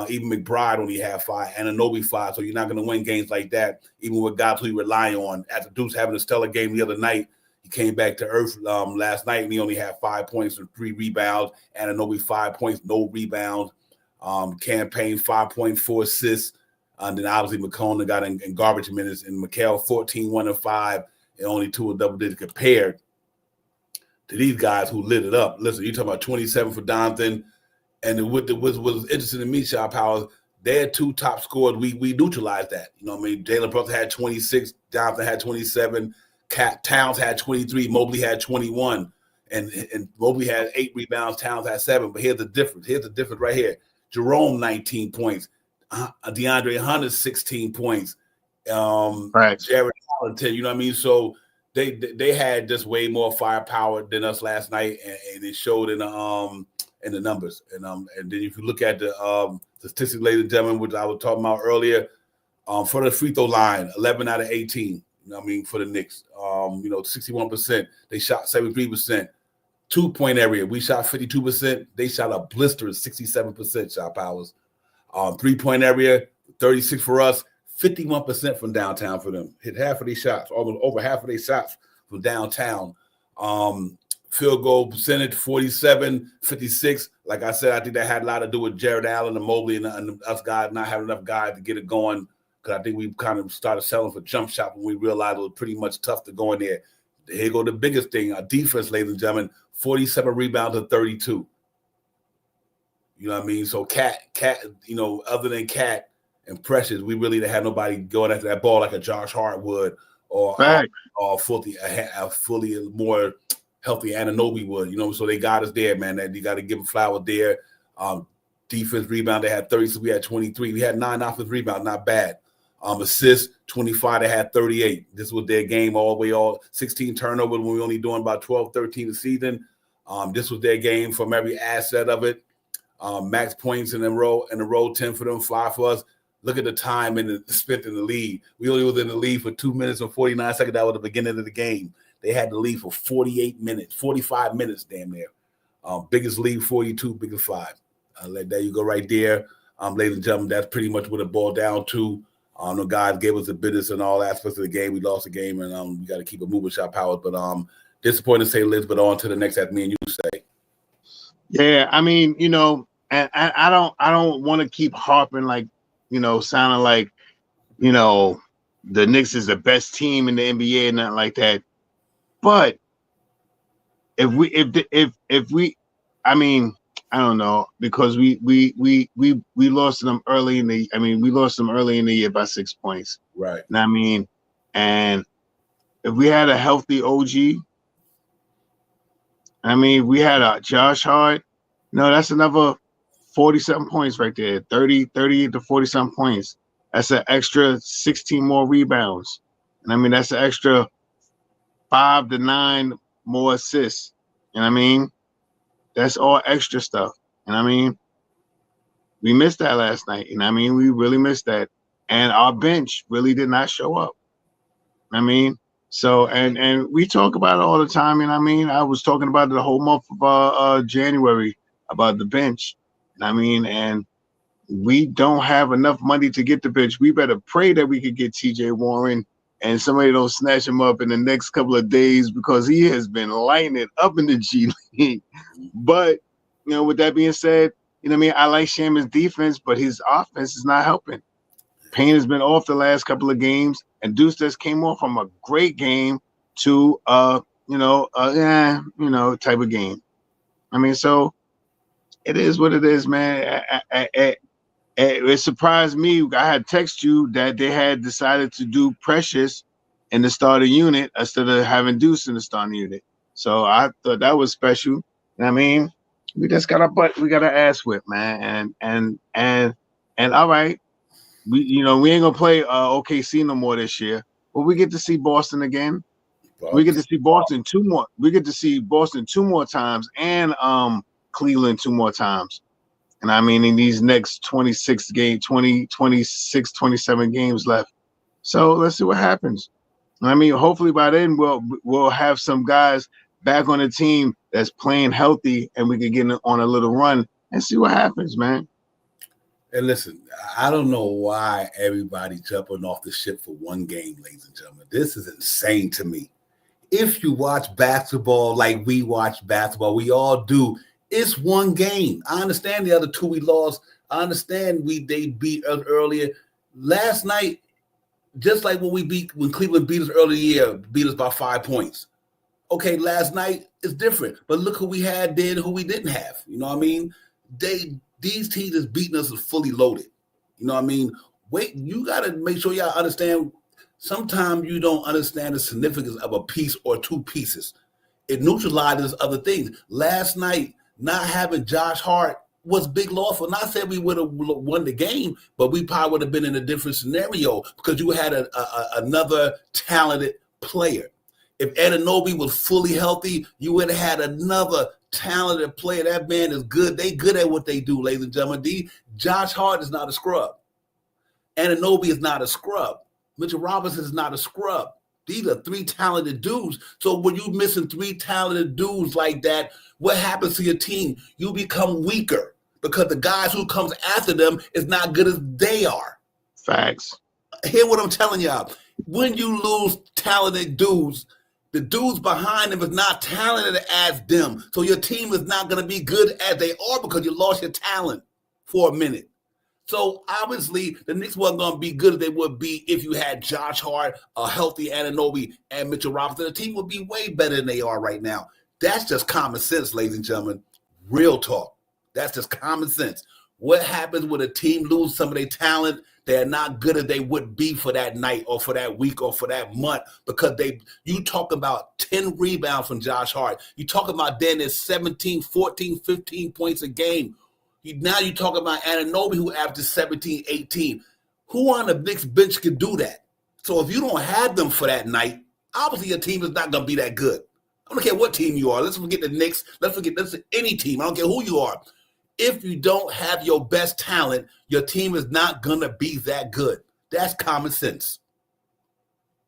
Even McBride only had 5, and Anunoby 5. So you're not going to win games like that, even with guys who you rely on. After Deuce having a stellar game the other night, he came back to earth last night, and he only had 5 points and 3 rebounds. And Anunoby 5 points, no rebounds. Campaign 5.4 assists. And then obviously McComb got in garbage minutes, and Mikal 14-1-5, and only 2 in double digits compared to these guys who lit it up. Listen, you're talking about 27 for Donovan. And what was interesting to me, Shaw Powers, their 2 top scorers, we neutralized that. You know what I mean? Jalen Brunson had 26, Jonathan had 27, Towns had 23, Mobley had 21, and Mobley had 8 rebounds, Towns had 7. But here's the difference. Here's the difference right here. Jerome, 19 points. DeAndre Hunter, 16 points. Right. Jared Allen, 10. You know what I mean? So they had just way more firepower than us last night, and it showed in the numbers. And then if you look at the statistics, ladies and gentlemen, which I was talking about earlier, for the free throw line, 11 out of 18. You know what I mean, for the Knicks, 61%. They shot 73%. 2-point area, we shot 52%. They shot a blistering 67%. Shot Powers. 3-point area, 36 for us. 51% from downtown for them. Hit half of these shots, almost over half of these shots from downtown. Field goal percentage, 47, 56. Like I said, I think that had a lot to do with Jared Allen and Mobley and us guys not having enough guys to get it going, because I think we kind of started selling for jump shot when we realized it was pretty much tough to go in there. Here go the biggest thing, our defense, ladies and gentlemen, 47 rebounds to 32. You know what I mean? So Cat, other than Cat and Precious, we really didn't have nobody going after that ball like a Josh Hart would, or fully more healthy Anunoby would, so they got us there, man. That you got to give them flowers there. Defense rebound, they had 30, so we had 23. We had 9 offensive rebounds, not bad. Assists, 25, they had 38. This was their game all the way, 16 turnovers when we were only doing about 12, 13 a season. This was their game from every asset of it. Max points in a row, 10 for them, 5 for us. Look at the time spent in the lead. We only was in the lead for 2 minutes and 49 seconds. That was the beginning of the game. They had the lead for 48 minutes, 45 minutes, damn near. Biggest lead, 42, biggest 5. There you go right there. Ladies and gentlemen, that's pretty much what it boiled down to. The guys gave us the business in all aspects of the game. We lost the game, and we got to keep it moving, Shot Powers. But disappointed to say Liz, but on to the next, as me and you say. Yeah, I mean, and I don't want to keep harping sounding like, the Knicks is the best team in the NBA and nothing like that. But if we, I mean, I don't know, because we lost them early in the. I mean, we lost them early in the year by 6 points. Right. And I mean, and if we had a healthy OG, I mean, we had a Josh Hart. No, that's another 40-something points right there. 38 to 40-something points. That's an extra 16 more rebounds. And I mean, that's an extra 5 to 9 more assists. You know what I mean? That's all extra stuff. And I mean, we missed that last night. And I mean, we really missed that. And our bench really did not show up. I mean, so and we talk about it all the time. And I mean, I was talking about it the whole month of January about the bench. And I mean, and we don't have enough money to get the bench. We better pray that we could get TJ Warren and somebody don't snatch him up in the next couple of days, because he has been lighting it up in the G League. But, with that being said, I like Shaman's defense, but his offense is not helping. Payne has been off the last couple of games, and Deuce just came off from a great game to type of game. I mean, so it is what it is, man. It surprised me. I had texted you that they had decided to do Precious in the starter unit instead of having Deuce in the starting unit. So I thought that was special. And I mean, we just got we got our ass whipped, man. And all right, we ain't gonna play OKC no more this year, but we get to see Boston again. We get to see Boston 2 more. We get to see Boston 2 more times, and Cleveland 2 more times. And I mean, in these next 26, 27 games left. So let's see what happens. I mean, hopefully by then we'll have some guys back on the team that's playing healthy, and we can get on a little run and see what happens, man. And listen, I don't know why everybody jumping off the ship for one game, ladies and gentlemen. This is insane to me. If you watch basketball like we watch basketball, we all do. It's one game. I understand the other 2 we lost. I understand they beat us earlier. Last night, just like when Cleveland beat us earlier year, beat us by 5 points. Okay, last night is different. But look who we had then, who we didn't have. You know what I mean? These teams that's beating us is fully loaded. You know what I mean? Wait, you got to make sure y'all understand. Sometimes you don't understand the significance of a piece or 2 pieces. It neutralizes other things. Last night, not having Josh Hart was big loss. For not saying we would have won the game, but we probably would have been in a different scenario because you had another talented player. If Anunoby was fully healthy, you would have had another talented player. That man is good. They good at what they do, ladies and gentlemen. Josh Hart is not a scrub. Anunoby is not a scrub. Mitchell Robinson is not a scrub. These are 3 talented dudes. So when you're missing 3 talented dudes like that, what happens to your team? You become weaker because the guys who comes after them is not good as they are. Facts. Hear what I'm telling y'all. When you lose talented dudes, the dudes behind them is not talented as them. So your team is not going to be good as they are because you lost your talent for a minute. So obviously the Knicks wasn't going to be good as they would be if you had Josh Hart, a healthy Anunoby, and Mitchell Robinson. The team would be way better than they are right now. That's just common sense, ladies and gentlemen. Real talk. That's just common sense. What happens when a team loses some of their talent? They're not good as they would be for that night or for that week or for that month because you talk about 10 rebounds from Josh Hart. You talk about Dennis 17, 14, 15 points a game. Now you talk about Anunoby who averages 17, 18. Who on the Knicks bench can do that? So if you don't have them for that night, obviously your team is not going to be that good. I don't care what team you are. Let's forget the Knicks. Let's forget any team. I don't care who you are. If you don't have your best talent, your team is not going to be that good. That's common sense.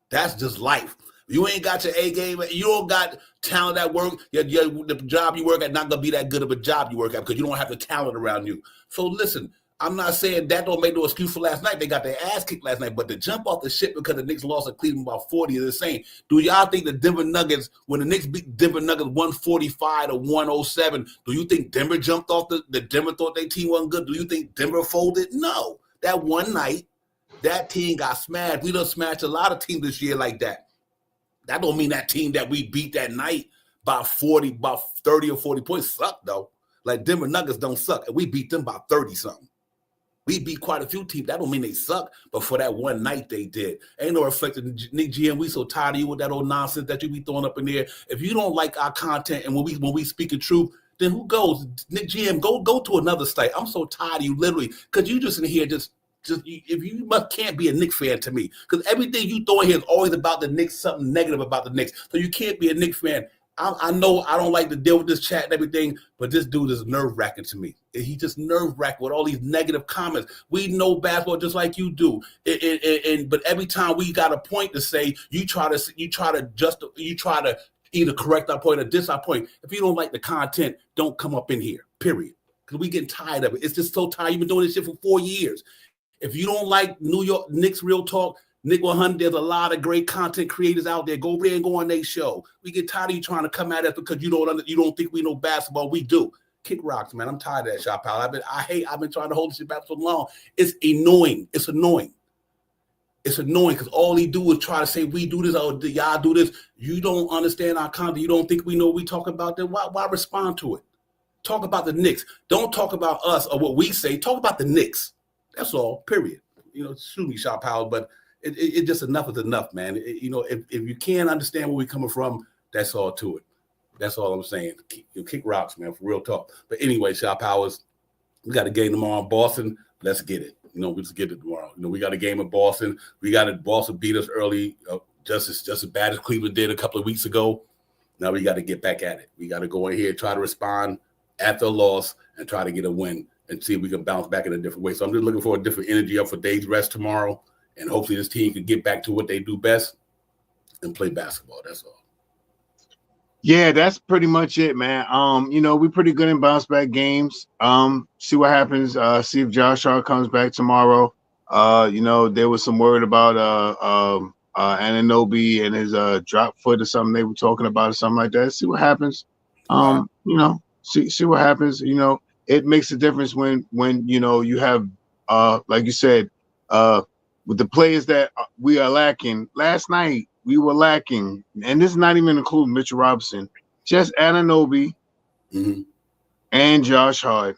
That's just life. You ain't got your A game. You don't got talent at work. The job you work at not going to be that good of a job you work at because you don't have the talent around you. So listen, I'm not saying that don't make no excuse for last night. They got their ass kicked last night. But to jump off the ship because the Knicks lost to Cleveland by 40 is insane. Do y'all think the Denver Nuggets, when the Knicks beat Denver Nuggets 145 to 107, do you think Denver jumped off the Denver thought their team wasn't good? Do you think Denver folded? No. That one night, that team got smashed. We done smashed a lot of teams this year like that. That don't mean that team that we beat that night by 30 or 40 points suck, though. Like Denver Nuggets don't suck, and we beat them by 30-something. We beat quite a few teams. That don't mean they suck, but for that one night they did. Ain't no reflecting. Nick GM, we so tired of you with that old nonsense that you be throwing up in there. If you don't like our content and when we speak the truth, then who goes? Nick GM, go to another site. I'm so tired of you, literally, because you just in here just if you can't be a Knicks fan to me, because everything you throw in here is always about the Knicks, something negative about the Knicks. So you can't be a Knicks fan. I know I don't like to deal with this chat and everything, but this dude is nerve-wracking to me. He just nerve-wracking with all these negative comments. We know basketball just like you do, but every time we got a point to say, you try to either correct our point or diss our point. If you don't like the content, don't come up in here. Period. Because we getting tired of it. It's just so tired. You've been doing this shit for 4 years. If you don't like New York Knicks Real Talk, Nick 100, there's a lot of great content creators out there. Go over there and go on their show. We get tired of you trying to come at us because you don't think we know basketball. We do. Kick rocks, man. I'm tired of that shot, pal. I've been trying to hold this shit back so long. It's annoying. It's annoying. It's annoying because all he do is try to say we do this or y'all do this. You don't understand our content. You don't think we know what we talk about. Then why respond to it? Talk about the Knicks. Don't talk about us or what we say. Talk about the Knicks. That's all. Period. Shoot me, shot power, but it just enough is enough, man. If you can't understand where we're coming from, that's all to it. That's all I'm saying. Kick rocks, man, for real talk. But anyway, shot powers, we got a game tomorrow in Boston. Let's get it. We just get it tomorrow. We got a game in Boston. Boston beat us early, just as bad as Cleveland did a couple of weeks ago. Now we got to get back at it. We got to go in here, try to respond after a loss and try to get a win and see if we can bounce back in a different way. So I'm just looking for a different energy up for Days Rest tomorrow, and hopefully this team can get back to what they do best and play basketball. That's all. Yeah, that's pretty much it, man. We're pretty good in bounce back games. See what happens. See if Josh Hart comes back tomorrow. There was some word about Anunoby and his drop foot or something they were talking about or something like that. See what happens. See what happens. It makes a difference when you have like you said, with the players that we are lacking. Last night we were lacking, and this is not even including Mitchell Robinson, just Anunoby and Josh Hart.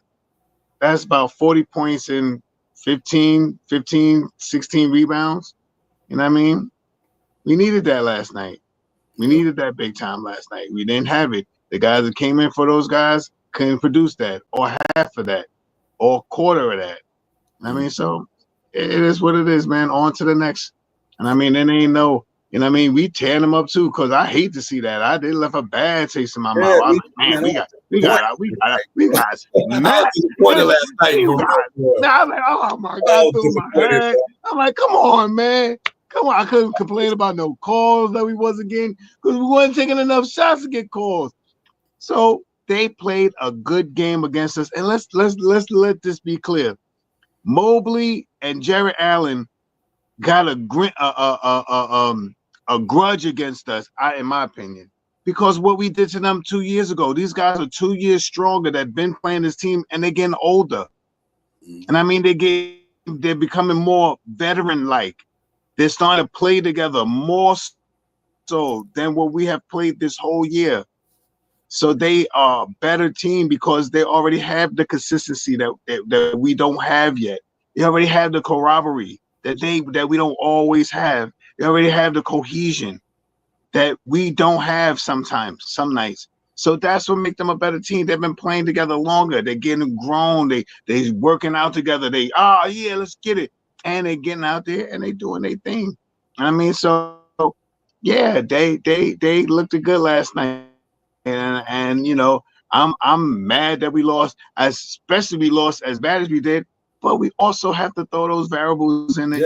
That's about 40 points and 15, 16 rebounds. You know what I mean? We needed that last night. We needed that big time last night. We didn't have it. The guys that came in for those guys couldn't produce that, or half of that, or a quarter of that. I mean, so it is what it is, man. On to the next. And I mean, there ain't no, we tearing them up too, because I hate to see that. They left a bad taste in my mouth. I was like, man, we got smacked. Last night. Now I'm like, oh my God, through my head. I'm like, come on, man. Come on. I couldn't complain about no calls that we wasn't getting because we weren't taking enough shots to get calls. So they played a good game against us. And let's let this be clear. Mobley and Jarrett Allen got a grudge against us, in my opinion, because what we did to them 2 years ago. These guys are 2 years stronger that been playing this team, and they're getting older. And I mean, they're becoming more veteran-like. They're starting to play together more so than what we have played this whole year. So they are a better team because they already have the consistency that we don't have yet. They already have the camaraderie that we don't always have. They already have the cohesion that we don't have sometimes, some nights. So that's what makes them a better team. They've been playing together longer. They're getting grown. They working out together. Let's get it. And they're getting out there and they doing their thing. I mean, so yeah, they looked good last night. And I'm mad that we lost, especially we lost as bad as we did. But we also have to throw those variables in it.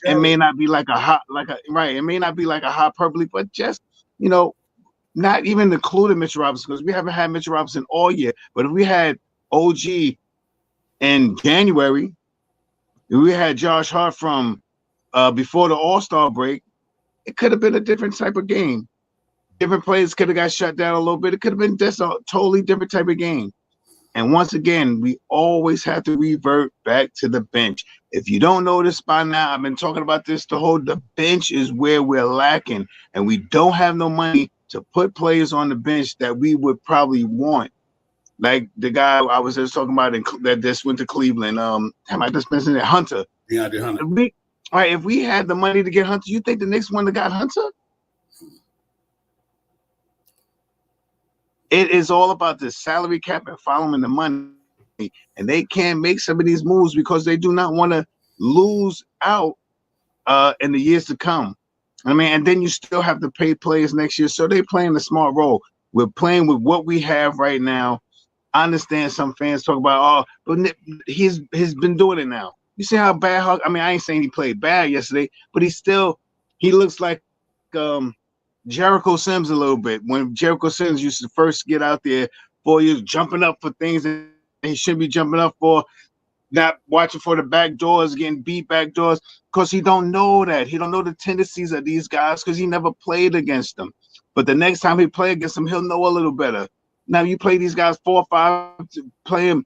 It may not be like it may not be like a hyperbole, but just not even including Mitchell Robinson, because we haven't had Mitchell Robinson all year. But if we had OG in January, if we had Josh Hart from before the All-Star break, it could have been a different type of game. Different players could have got shut down a little bit. It could have been just a totally different type of game. And once again, we always have to revert back to the bench. If you don't know this by now, I've been talking about this the bench is where we're lacking. And we don't have no money to put players on the bench that we would probably want. Like the guy I was just talking about that just went to Cleveland. I just mentioned it, Hunter. DeAndre Hunter. If we had the money to get Hunter, you think the Knicks one that got Hunter? It is all about the salary cap and following the money. And they can't make some of these moves because they do not want to lose out in the years to come. I mean, and then you still have to pay players next year. So they're playing a smart role. We're playing with what we have right now. I understand some fans talk about, but he's been doing it now. You see how bad, I ain't saying he played bad yesterday, but he looks like Jericho Sims a little bit. When Jericho Sims used to first get out there, boy, he was jumping up for things that he shouldn't be jumping up for, not watching for the back doors, getting beat back doors, because he don't know that. He don't know the tendencies of these guys because he never played against them. But the next time he play against them, he'll know a little better. Now you play these guys 4 or 5, play them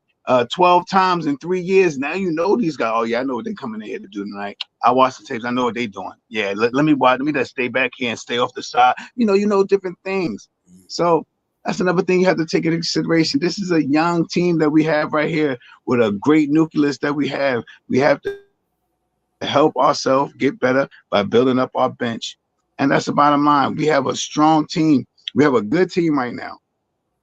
12 times in 3 years. Now you know these guys. Oh yeah, I know what they're coming in here to do tonight. I watch the tapes. I know what they're doing. Yeah, let me watch. Let me just stay back here and stay off the side. You know different things. So that's another thing you have to take into consideration. This is a young team that we have right here with a great nucleus that we have. We have to help ourselves get better by building up our bench. And that's the bottom line. We have a strong team. We have a good team right now.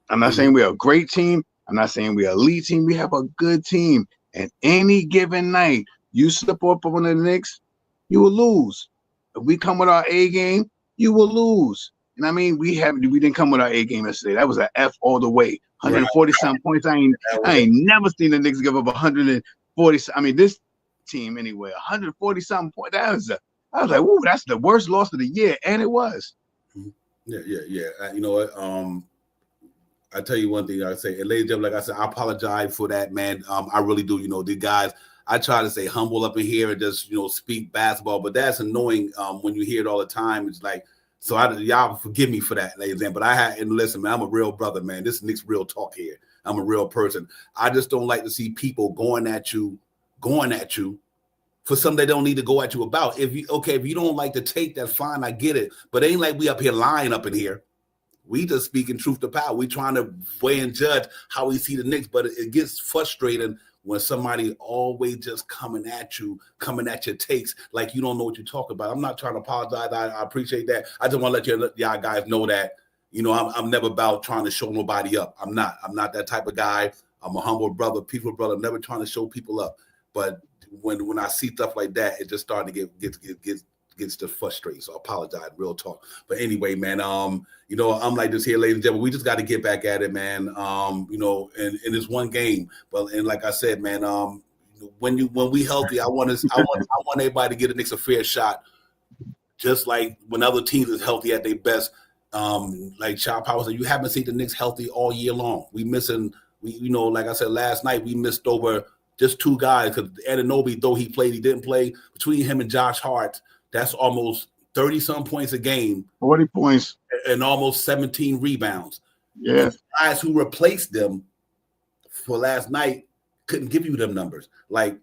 I'm not saying we're a great team. I'm not saying we're an elite team. We have a good team. And any given night, you slip up on the Knicks, you will lose. If we come with our A game, you will lose. You know what I mean? We didn't come with our A game yesterday. That was an F all the way. 140 something points. I ain't never seen the Knicks give up 140. I mean, this team anyway, 140 something points. I was like, "Ooh, that's the worst loss of the year," and it was. Yeah. You know what? I tell you one thing I say, and ladies and gentlemen, like I said, I apologize for that, man. I really do. You know, the guys, I try to stay humble up in here and just, you know, speak basketball, but that's annoying when you hear it all the time. It's like, so y'all forgive me for that, ladies and gentlemen. But and listen, man, I'm a real brother, man. This is Nick's real talk here. I'm a real person. I just don't like to see people going at you for something they don't need to go at you about. If you don't like to take, that's fine. I get it. But it ain't like we up here lying up in here. We just speaking truth to power. We trying to weigh and judge how we see the Knicks, but it gets frustrating when somebody always just coming at your takes like you don't know what you're talking about. I'm not trying to apologize. I appreciate that. I just want to let y'all guys know that, you know, I'm never about trying to show nobody up. I'm not that type of guy. I'm a humble brother, peaceful brother, never trying to show people up. But when I see stuff like that, it just starting to gets to frustrate. So I apologize, real talk. But anyway, man, you know, I'm like this here, ladies and gentlemen. We just got to get back at it, man. You know, and it's one game. But and like I said, man, when we healthy, I want everybody to get the Knicks a fair shot. Just like when other teams is healthy at their best. Like Child Power said, you haven't seen the Knicks healthy all year long. You know, like I said last night, we missed over just two guys because Anunoby, though he played, he didn't play. Between him and Josh Hart, that's almost 30-some points a game. 40 points. And almost 17 rebounds. Yeah. The guys who replaced them for last night couldn't give you them numbers. Like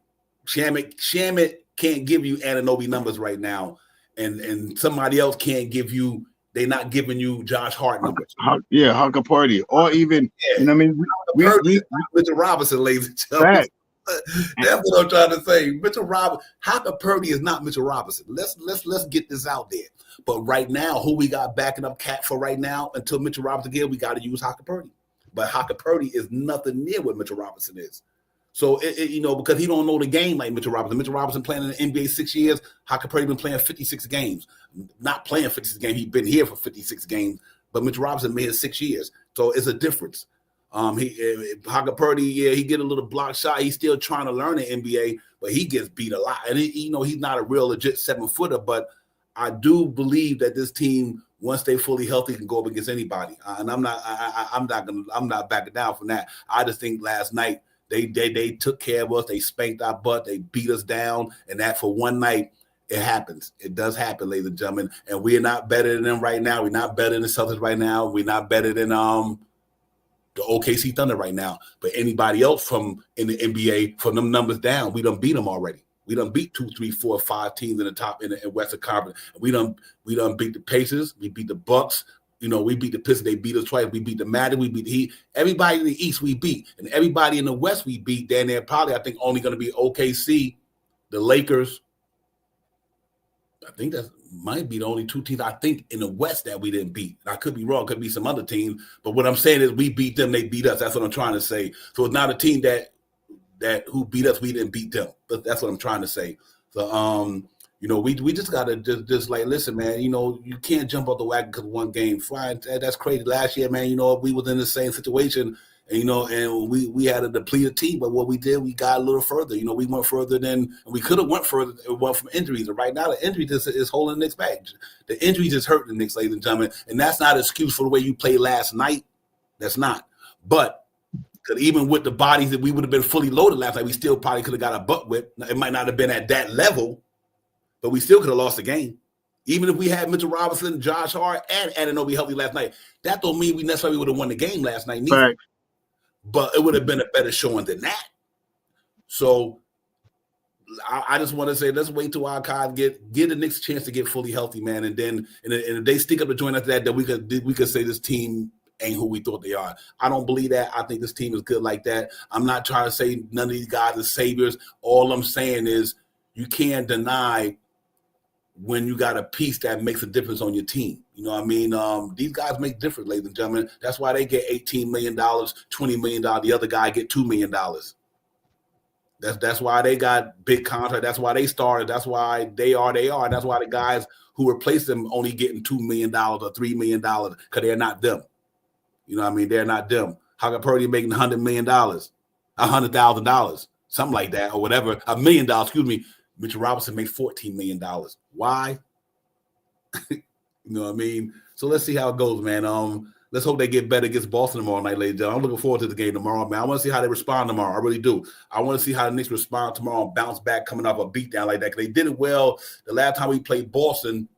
Shamet can't give you Anunoby numbers right now. And somebody else can't give you, they're not giving you Josh Hart numbers. Yeah, Haka Party. Or even, you know what I mean? Mitchell Robinson, ladies and gentlemen. That's what I'm trying to say. Mitchell Robinson, Haka Purdy is not Mitchell Robinson. Let's get this out there. But right now, who we got backing up Cat for right now until Mitchell Robinson again, we got to use Haka Purdy. But Haka Purdy is nothing near what Mitchell Robinson is. So you know, because he don't know the game like Mitchell Robinson. Mitchell Robinson playing in the NBA 6 years. Haka Purdy been playing 56 games. Not playing 56 games. He's been here for 56 games. But Mitchell Robinson made 6 years. So it's a difference. Haka Purdy, yeah, he get a little block shot. He's still trying to learn the NBA, but he gets beat a lot. And you know, he's not a real legit 7-footer, but I do believe that this team, once they fully healthy, can go up against anybody. And I'm not backing down from that. I just think last night they took care of us. They spanked our butt. They beat us down, and that for one night. It happens. It does happen, ladies and gentlemen. And we're not better than them right now. We're not better than the Celtics right now. We're not better than the OKC Thunder right now, but anybody else from in the NBA from them numbers down, we done beat them already. We done beat 2, 3, 4, 5 teams in the top in the Western Conference. We done beat the Pacers. We beat the Bucks. You know, we beat the Pistons. They beat us twice. We beat the Magic. We beat the Heat. Everybody in the East we beat, and everybody in the West we beat. Then they're probably, I think, only going to be OKC, the Lakers. I think that might be the only 2 teams I think in the West that we didn't beat. I could be wrong. Could be some other teams. But what I'm saying is we beat them. They beat us. That's what I'm trying to say. So it's not a team that who beat us. We didn't beat them. But that's what I'm trying to say. So, you know, we just got to just like, listen, man, you know, you can't jump off the wagon because of one game. Fine. That's crazy. Last year, man, you know, we was in the same situation. And, you know, and we had a depleted team, but what we did, we got a little further. You know, we went further than we could have went further. It went from injuries. And right now, the injury is holding the Knicks back. The injuries is hurting the Knicks, ladies and gentlemen. And that's not an excuse for the way you played last night. That's not. But even with the bodies that we would have been fully loaded last night, we still probably could have got a butt whip. It might not have been at that level, but we still could have lost the game. Even if we had Mitchell Robinson, Josh Hart, and Anunoby healthy last night, that don't mean we necessarily would have won the game last night neither. Right. But it would have been a better showing than that. So I just want to say, let's wait till our guys get the Knicks chance to get fully healthy, man. And then and if they stick up the joint after that, then we could say this team ain't who we thought they are. I don't believe that. I think this team is good like that. I'm not trying to say none of these guys are saviors. All I'm saying is you can't deny when you got a piece that makes a difference on your team. You know what I mean? These guys make difference, ladies and gentlemen. That's why they get $18 million, $20 million. The other guy get $2 million. That's why they got big contract. That's why they started. That's why they are. And that's why the guys who replace them only getting $2 million or $3 million because they're not them. You know what I mean? They're not them. How can Purdy making $100 million, $100,000, something like that, or whatever, $1 million? Excuse me. Mitchell Robinson made $14 million. Why? You know what I mean? So let's see how it goes, man. Let's hope they get better against Boston tomorrow night, ladies and gentlemen. I'm looking forward to the game tomorrow, man. I want to see how they respond tomorrow. I really do. I want to see how the Knicks respond tomorrow and bounce back coming off a beatdown like that. Because they did it well the last time we played Boston.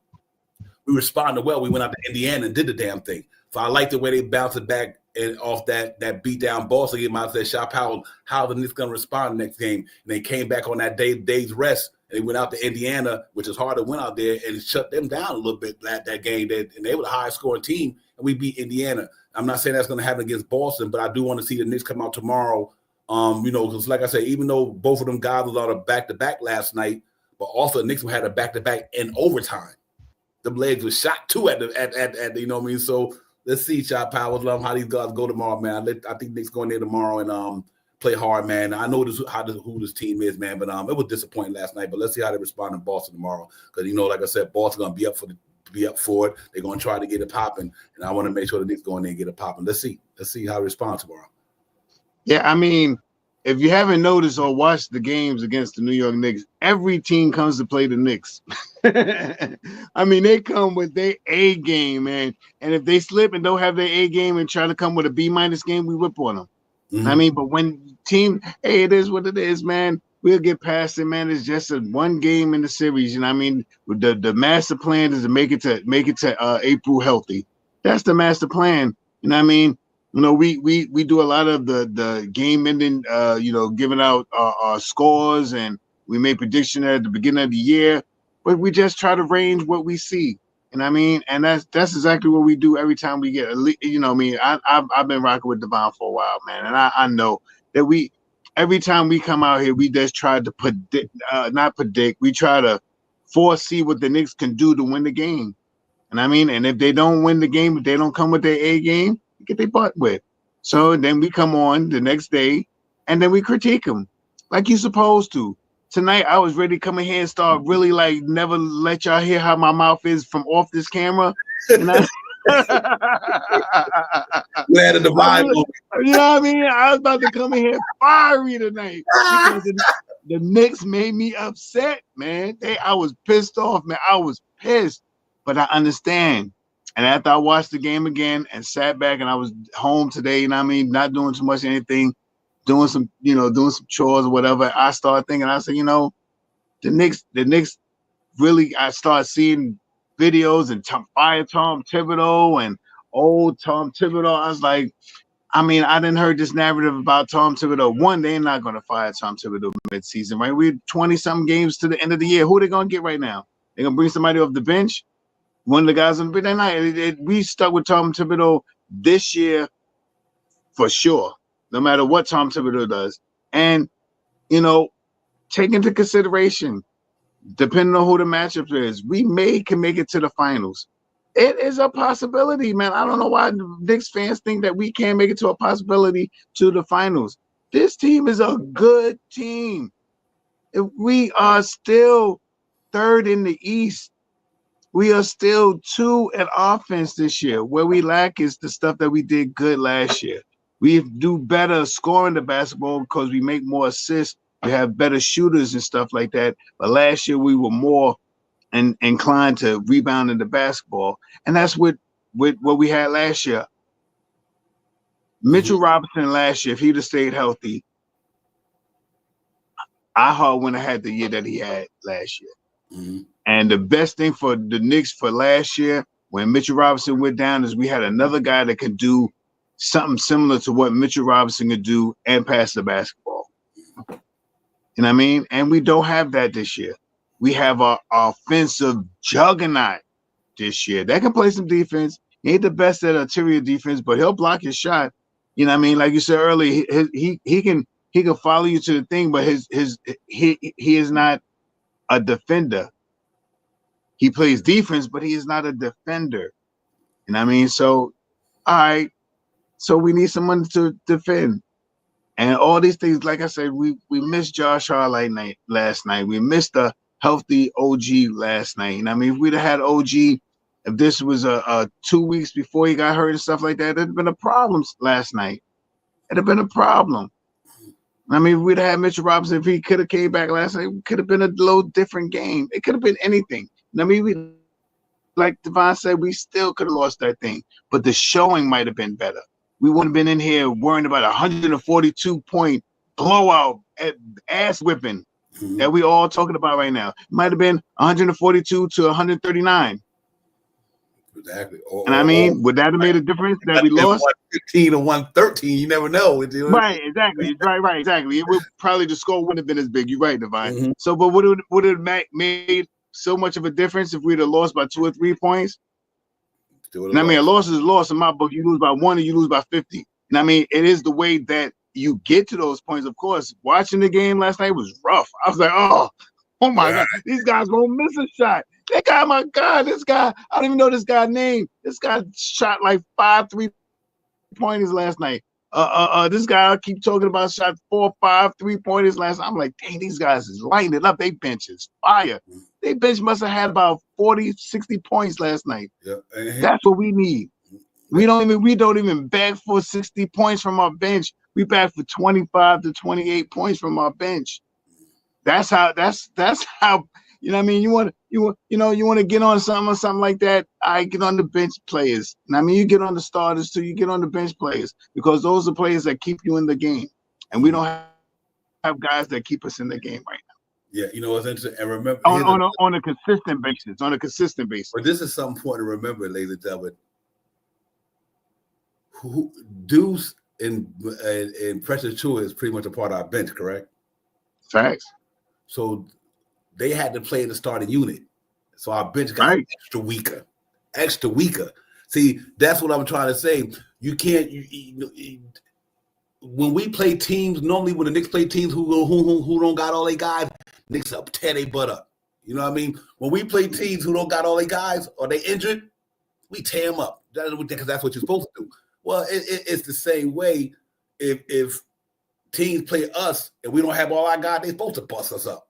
We responded well. We went out to Indiana and did the damn thing. So I like the way they bounced it back and off that beatdown Boston game. I said, Shop how the Knicks going to respond next game. And they came back on that day's rest. They went out to Indiana, which is hard to win out there, and shut them down a little bit that game. And they were the highest scoring team, and we beat Indiana. I'm not saying that's going to happen against Boston, but I do want to see the Knicks come out tomorrow. Because like I said, even though both of them guys was on a back-to-back last night, but also the Knicks had a back-to-back in overtime. The legs were shot too at the you know what I mean? So let's see, Shot Powers, how these guys go tomorrow, man. I think Knicks going there tomorrow and play hard, man. I know who this team is, man, but it was disappointing last night. But let's see how they respond in Boston tomorrow, because like I said, Boston gonna be up for it. They're gonna try to get it popping, and I want to make sure the Knicks go in there and get it popping. Let's see how they respond tomorrow. Yeah, I mean, if you haven't noticed or watched the games against the New York Knicks, every team comes to play the Knicks. I mean, they come with their A game, man. And if they slip and don't have their A game and try to come with a B- game, we whip on them. Mm-hmm. I mean, but when team, hey, it is what it is, man. We'll get past it, man. It's just one game in the series, and I mean, the master plan is to make it to April healthy. That's the master plan. You know what I mean? We do a lot of the game ending, giving out our scores, and we make prediction at the beginning of the year, but we just try to range what we see. You know what I mean? And that's exactly what we do every time we get. I've been rocking with Devon for a while, man, and I know that every time we come out here, we just try to not predict. We try to foresee what the Knicks can do to win the game. And I mean, and if they don't win the game, if they don't come with their A game, we get their butt with. So then we come on the next day, and then we critique them like you're supposed to. Tonight, I was ready to come in here and start really never let y'all hear how my mouth is from off this camera. And Glad of the vibe. You know what I mean? I was about to come in here fiery tonight because the Knicks made me upset, man. I was pissed off, man. I was pissed, but I understand. And after I watched the game again and sat back, and I was home today, you know what I mean, not doing too much anything, doing some chores or whatever, I started thinking, I said, the Knicks really, I started seeing videos and fire Tom Thibodeau and old Tom Thibodeau. I was like, I mean, I didn't heard this narrative about Tom Thibodeau. One, they're not going to fire Tom Thibodeau mid-season, right? We're 20-something games to the end of the year. Who are they going to get right now? They're going to bring somebody off the bench? One of the guys on the bench? They're not. We stuck with Tom Thibodeau this year for sure, no matter what Tom Thibodeau does. And, take into consideration, depending on who the matchup is, we can make it to the finals. It is a possibility, man. I don't know why the Knicks fans think that we can't make it to a possibility to the finals. This team is a good team. We are still third in the East. We are still 2 in offense this year. Where we lack is the stuff that we did good last year. We do better scoring the basketball because we make more assists. We have better shooters and stuff like that. But last year we were more inclined to rebounding the basketball, and that's what we had last year. Mitchell Robinson last year, if he'd have stayed healthy, I wouldn't have had the year that he had last year. Mm-hmm. And the best thing for the Knicks for last year, when Mitchell Robinson went down, is we had another guy that could do something similar to what Mitchell Robinson could do and pass the basketball. You know what I mean? And we don't have that this year. We have our offensive juggernaut this year that can play some defense. He ain't the best at interior defense, but he'll block his shot. You know what I mean? Like you said earlier, he can follow you to the thing, but he is not a defender. He plays defense, but he is not a defender. You know what I mean? So, all right. So we need someone to defend. And all these things, like I said, we missed Josh Hart last night. We missed a healthy OG last night. And I mean, if we'd have had OG, if this was a 2 weeks before he got hurt and stuff like that, it'd have been a problem last night. It'd have been a problem. I mean, if we'd have had Mitchell Robinson, if he could have came back last night, it could have been a little different game. It could have been anything. I mean, like Devon said, we still could have lost that thing, but the showing might have been better. We wouldn't have been in here worrying about 142-point blowout ass whipping that we all talking about right now. It might have been 142 to 139. Exactly. And I mean, would that have made a difference that we lost? 115 or 113, you never know. Right, exactly. Right, exactly. It would probably the score wouldn't have been as big. You're right, Devine. So, but would it made so much of a difference if we'd have lost by 2 or 3 points? And I mean, a loss is a loss in my book. You lose by 1 or you lose by 50. And I mean, it is the way that you get to those points. Of course, watching the game last night was rough. I was like, oh my God, these guys won't miss a shot. That guy, my God, this guy, I don't even know this guy's name. This guy shot like 5 3-pointers last night. This guy I keep talking about shot 4 or 5 3-pointers last night. I'm like, dang, these guys is lighting it up. They bench is fire. They bench must have had about 40, 60 points last night. Yeah. That's what we need. We don't even beg for 60 points from our bench. We beg for 25 to 28 points from our bench. That's how you know what I mean. You want to get on something like that. I get on the bench players. And I mean, you get on the starters too. You get on the bench players because those are players that keep you in the game, and we don't have guys that keep us in the game right now. Yeah, you know what's interesting, and remember on a consistent basis. On a consistent basis. But this is something important to remember, ladies and gentlemen. Deuce and Precious Chua is pretty much a part of our bench, correct? Facts. So they had to play in the starting unit. So our bench got extra weaker. See, that's what I'm trying to say. You can't. When we play teams, normally when the Knicks play teams who don't got all their guys, Knicks up tear they butt up. You know what I mean? When we play teams who don't got all their guys or they injured, we tear them up. Because that's what you're supposed to do. Well, it's the same way. If teams play us and we don't have all our guys, they're supposed to bust us up.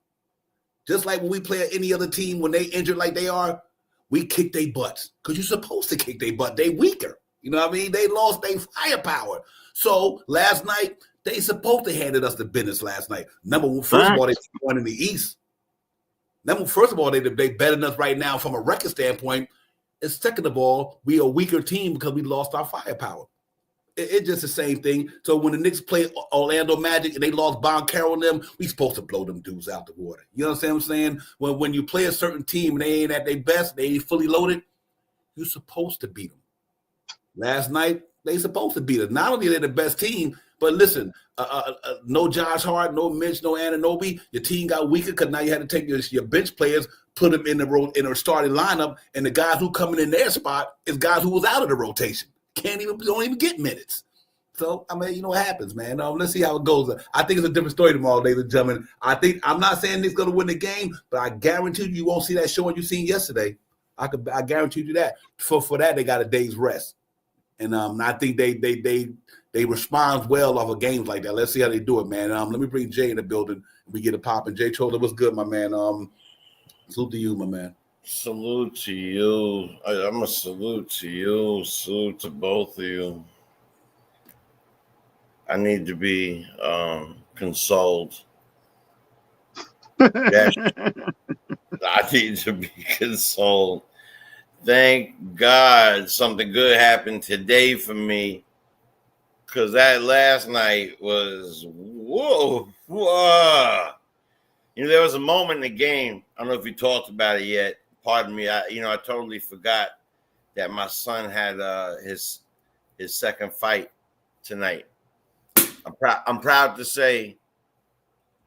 Just like when we play any other team, when they injured like they are, we kick their butts. Because you're supposed to kick their butt. They weaker. You know what I mean? They lost their firepower. So last night, they supposed to handed us the business last night. First of all, they won in the East. First of all, they better than us right now from a record standpoint. And second of all, we are a weaker team because we lost our firepower. It's just the same thing. So when the Knicks play Orlando Magic and they lost Bon Carroll and them, we supposed to blow them dudes out the water. You understand what I'm saying? When you play a certain team and they ain't at their best, they ain't fully loaded, you're supposed to beat them. Last night, they supposed to beat us. Not only are they the best team, but listen, no Josh Hart, no Mitch, no Anunoby. Your team got weaker because now you had to take your bench players, put them in the starting lineup, and the guys who coming in their spot is guys who was out of the rotation. Don't even get minutes. So, I mean, you know what happens, man. Let's see how it goes. I think it's a different story tomorrow, ladies and gentlemen. I'm not saying Nick's going to win the game, but I guarantee you won't see that showing you seen yesterday. I guarantee you that. For that, they got a day's rest. And I think they respond well off of games like that. Let's see how they do it, man. Let me bring Jay in the building. We get it popping. Jay Chola, what's good, my man? Salute to you, my man. Salute to you. I'm a salute to you. Salute to both of you. I need to be consoled. Yes, I need to be consoled. Thank God something good happened today for me, because that last night was whoa. You know, there was a moment in the game. I don't know if you talked about it yet. Pardon me. I totally forgot that my son had his second fight tonight. I'm proud to say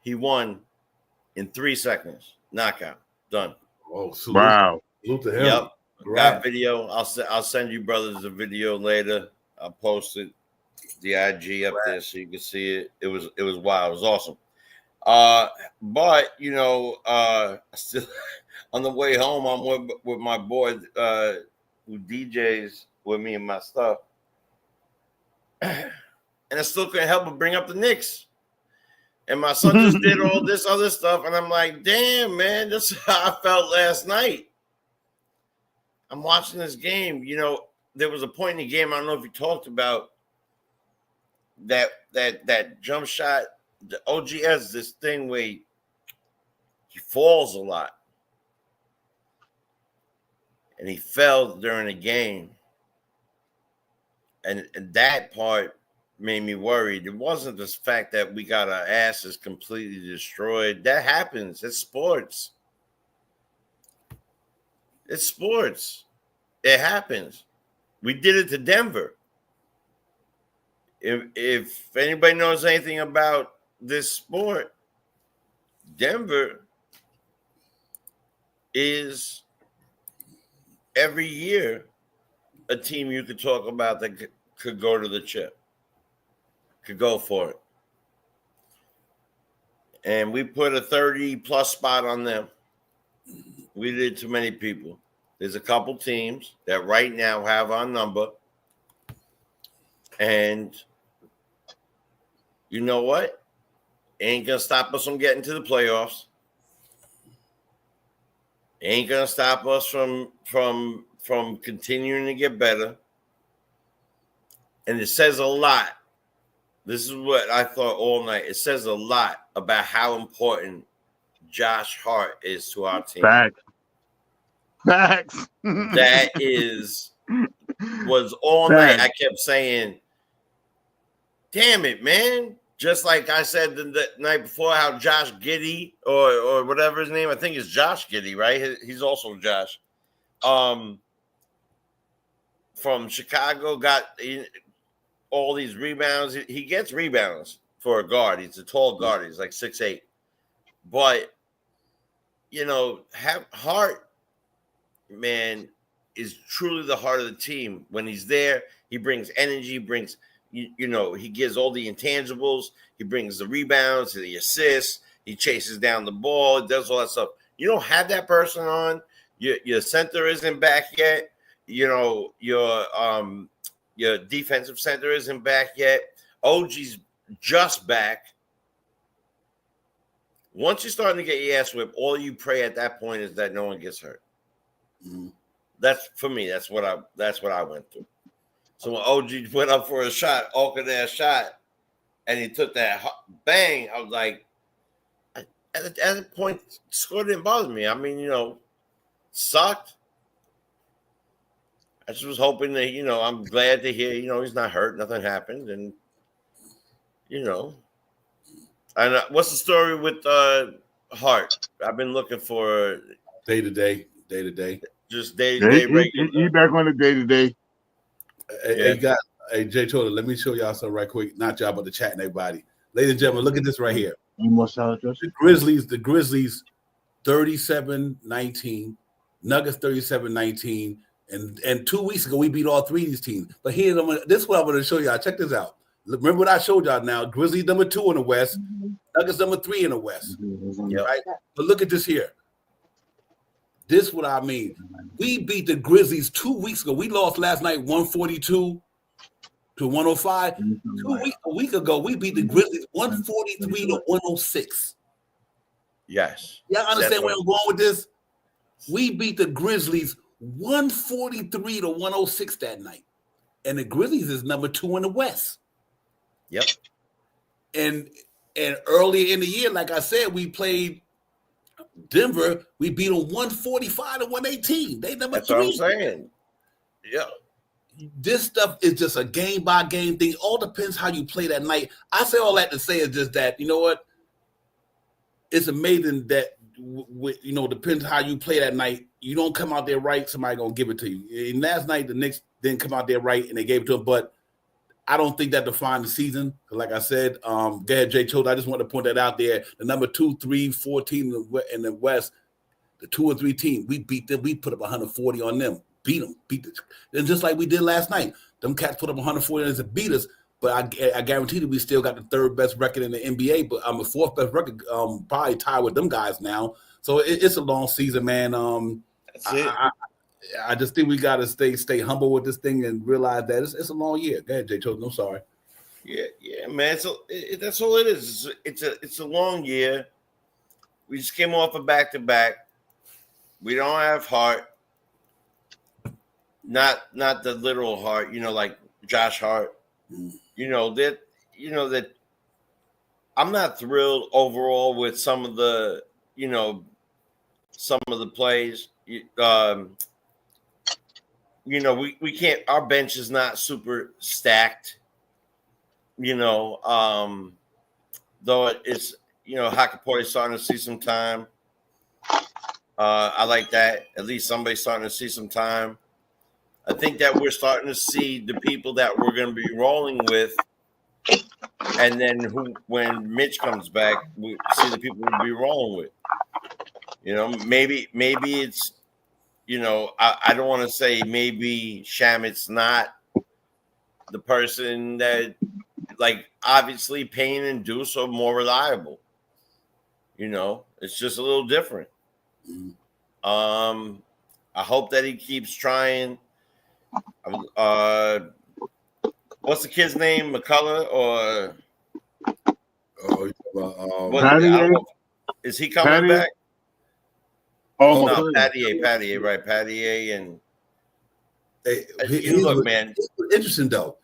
he won in 3 seconds. Knockout. Done. Oh, wow. Salute to him. Yep. Got video. I'll send you brothers a video later. I'll post it, the IG up there so you can see it. It was wild. It was awesome. But still on the way home, I'm with my boy who DJs with me and my stuff. and I still couldn't help but bring up the Knicks. And my son just did all this other stuff, and I'm like, damn, man, that's how I felt last night. I'm watching this game. You know, there was a point in the game, I don't know if you talked about that jump shot. The OG has this thing where he falls a lot. And he fell during the game. And that part made me worried. It wasn't the fact that we got our asses completely destroyed. That happens. It's sports. It's sports. It happens. We did it to Denver. If anybody knows anything about this sport, Denver is every year a team you could talk about that could go to the chip, could go for it. And we put a 30-plus spot on them. We did too many people. There's a couple teams that right now have our number. And you know what? Ain't going to stop us from getting to the playoffs. Ain't going to stop us from continuing to get better. And it says a lot. This is what I thought all night. It says a lot about how important Josh Hart is to our team. Facts. That was all night. I kept saying, damn it, man. Just like I said the night before, how Josh Giddey or whatever his name, I think it's Josh Giddey, right? He's also Josh. From Chicago, got all these rebounds. He gets rebounds for a guard. He's a tall guard. He's like 6'8". But, you know, Hart, man, is truly the heart of the team. When he's there, he brings energy, brings, you know, he gives all the intangibles. He brings the rebounds, the assists. He chases down the ball, does all that stuff. You don't have that person on. Your center isn't back yet. You know, your defensive center isn't back yet. OG's just back. Once you're starting to get your ass whipped, all you pray at that point is that no one gets hurt. Mm-hmm. That's for me. That's what I went through. So when OG went up for a shot, awkward ass shot, and he took that bang, I was like, at that point, score didn't bother me. I mean, you know, sucked. I just was hoping that, you know, I'm glad to hear, you know, he's not hurt, nothing happened, and you know. And what's the story with Hart? I've been looking for day to day. Just day to day. He back on the day to day. Hey, Jay Choda, let me show y'all something right quick. Not y'all, but the chat and everybody. Ladies and gentlemen, look at this right here. The Grizzlies 37-19, Nuggets 37-19, and 2 weeks ago we beat all three of these teams. But here, this is what I'm going to show y'all. Check this out. Remember what I showed y'all now. Grizzlies number 2 in the West, Nuggets number 3 in the West. Right? But look at this here. This is what I mean. We beat the Grizzlies 2 weeks ago. We lost last night 142 to 105. A week ago, we beat the Grizzlies 143 to 106. Yes. Y'all understand where I'm going with this? We beat the Grizzlies 143 to 106 that night. And the Grizzlies is number 2 in the West. Yep. And earlier in the year, like I said, we played Denver. We beat them 145 to 118. They number 3. That's what I'm saying. Yeah. This stuff is just a game by game thing. All depends how you play that night. I say all that to say is just that, you know what? It's amazing that, you know, depends how you play that night. You don't come out there right, somebody going to give it to you. And last night, the Knicks didn't come out there right, and they gave it to them. But I don't think that defined the season. Like I said, go ahead, Jay Choate. I just want to point that out there. The number 2, 3, 4 team in the West, the 2 or 3 team, we beat them. We put up 140 on them. Beat them. And just like we did last night, them cats put up 140 on us and beat us. But I guarantee that we still got the 3rd best record in the NBA. But I'm a 4th best record, probably tied with them guys now. So it's a long season, man. That's it. I just think we got to stay humble with this thing and realize that it's a long year. Go ahead, Jay Choate. I'm sorry. Yeah, man. That's all it is. It's a long year. We just came off a back-to-back. We don't have heart. Not the literal heart, like Josh Hart. That I'm not thrilled overall with some of the plays. We can't. Our bench is not super stacked. Though it's Hakaport's starting to see some time. I like that. At least somebody's starting to see some time. I think that we're starting to see the people that we're going to be rolling with, and then when Mitch comes back, we see the people we'll be rolling with. Maybe it's, I don't want to say maybe Shamit's not the person that, like, obviously Payne and Deuce are more reliable. It's just a little different. I hope that he keeps trying. What's the kid's name? McCullough or is he coming back? Oh, no, Pattier, right? Pattier and look, man. Interesting though.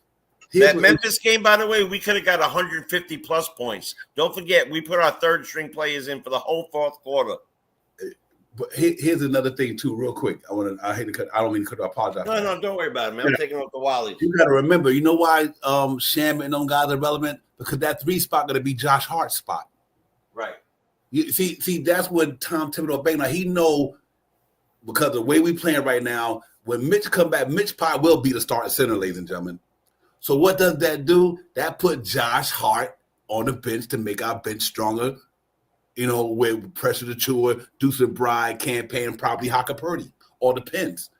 That Memphis game, by the way, we could have got 150 plus points. Don't forget, we put our third string players in for the whole fourth quarter. But here's another thing too, real quick. I hate to cut. I don't mean to cut. I apologize. No, don't worry about it, man. I'm taking off the Wallies. You got to remember. You know why Sham and them guys are relevant? Because that 3 spot going to be Josh Hart's spot. Right. You see, that's what Tom Thibodeau bang. Now he know, because the way we playing right now, when Mitch come back, Mitch Pye will be the starting center, ladies and gentlemen. So what does that do? That put Josh Hart on the bench to make our bench stronger. With Pressure to Chua, Deuce and Bride, Campaign, probably Haka-Purdy. All depends.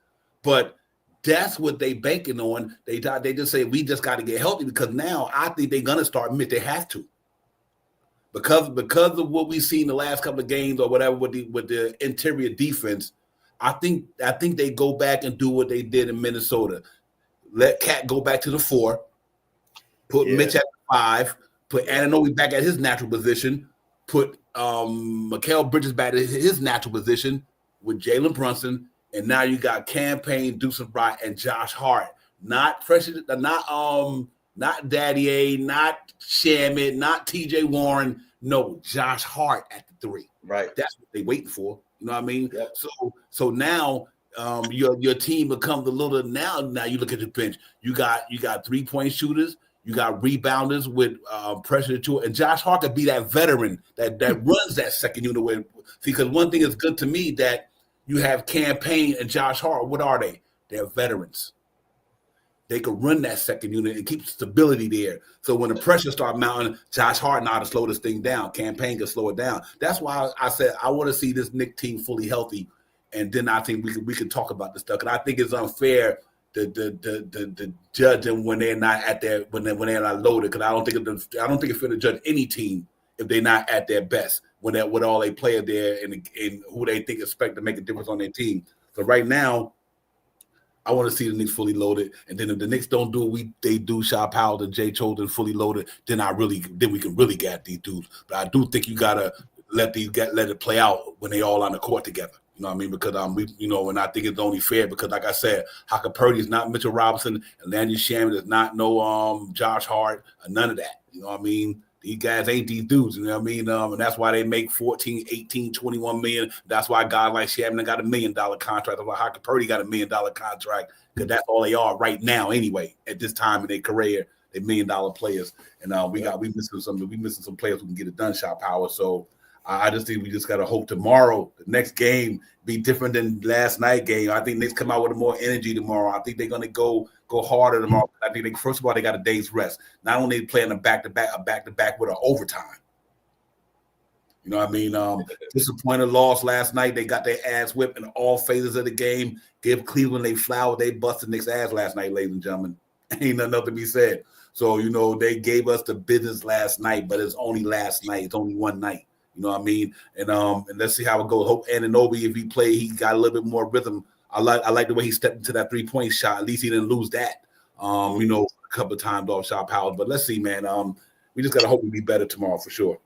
But that's what they banking on. They just say, we just got to get healthy, because now I think they're going to start Mitch. They have to. Because of what we've seen the last couple of games or whatever with the interior defense, I think they go back and do what they did in Minnesota. Let Cat go back to the 4, put Mitch at the 5, put Anunoby back at his natural position, put Mikal Bridges back to his natural position with Jalen Brunson, and now you got Campaign, Deuce and Bright, and Josh Hart. Not Daddy A, not Shamit, not TJ Warren. No, Josh Hart at the 3. Right. That's what they waiting for. You know what I mean? Yep. So now your team becomes a little. Now you look at the bench. You got 3-point shooters. You got rebounders with Pressure to it. And Josh Hart could be that veteran that runs that second unit. Because one thing is good to me, that you have Campaign and Josh Hart. What are they? They're veterans. They could run that second unit and keep stability there. So when the pressure start mounting, Josh Hart know how to slow this thing down. Campaign can slow it down. That's why I said I want to see this Knicks team fully healthy, and then I think we can talk about this stuff. And I think it's unfair the judge them when they're not at their when they're not loaded, because I don't think it's fair to judge any team if they're not at their best when with all they play there and who they think expect to make a difference on their team. So right now, I want to see the Knicks fully loaded, and then if the Knicks don't do what they do, Shaw Powell and Jay Choden fully loaded, then we can really get these dudes. But I do think you gotta let it play out when they all on the court together. You know what I mean? Because and I think it's only fair because, like I said, Haka-Purdy is not Mitchell Robinson, and Landry Shamet is not no Josh Hart, none of that. You know what I mean? These guys ain't these dudes, you know what I mean? And that's why they make 14, 18, 21 million. That's why guys like Shaman got $1 million contract. That's why Haka-Purdy got $1 million contract, because that's all they are right now anyway. At this time in their career, they're $1 million players. And we missing some players who can get it done, shot power. So I just think we just got to hope tomorrow, the next game, be different than last night game. I think Knicks come out with more energy tomorrow. I think they're going to go harder tomorrow. I think first of all, they got a day's rest. Not only playing a back-to-back with an overtime. You know what I mean? Disappointed loss last night. They got their ass whipped in all phases of the game. Give Cleveland they flower. They busted Knicks' ass last night, ladies and gentlemen. Ain't nothing else to be said. So, they gave us the business last night, but it's only last night. It's only one night. You know what I mean? And let's see how it goes. Hope Anunoby, if he play, he got a little bit more rhythm. I like the way he stepped into that 3-point shot. At least he didn't lose that. couple of times off shot powers. But let's see, man. We just gotta hope we be better tomorrow for sure.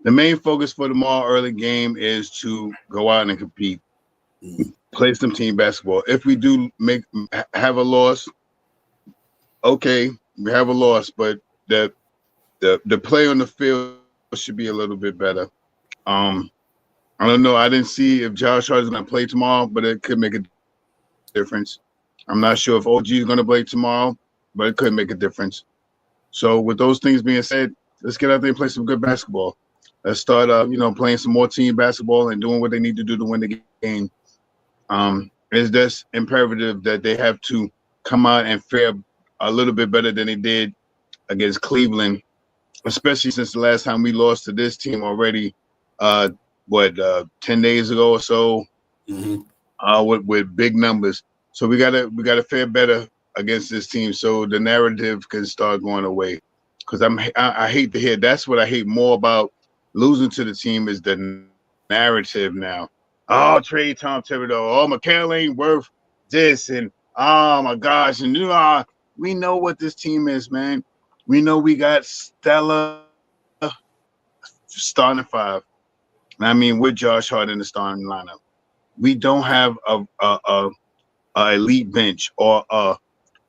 The main focus for tomorrow early game is to go out and compete, play some team basketball. If we do have a loss, okay, we have a loss, but the play on the field should be a little bit better. I don't know. I didn't see if Josh Hart is going to play tomorrow, but it could make a difference. I'm not sure if OG is going to play tomorrow, but it could make a difference. So with those things being said, let's get out there and play some good basketball. Let's start, playing some more team basketball and doing what they need to do to win the game. It's just imperative that they have to come out and fare a little bit better than they did against Cleveland, especially since the last time we lost to this team already, 10 days ago or so, with big numbers. So we gotta fare better against this team so the narrative can start going away. Because I hate to hear, that's what I hate more about losing to the team is the narrative now. Oh, trade Tom Thibodeau. Oh, Mikhail ain't worth this, and oh my gosh, and we know what this team is, man. We know we got Stella starting 5. I mean, with Josh Hart in the starting lineup, we don't have a elite bench or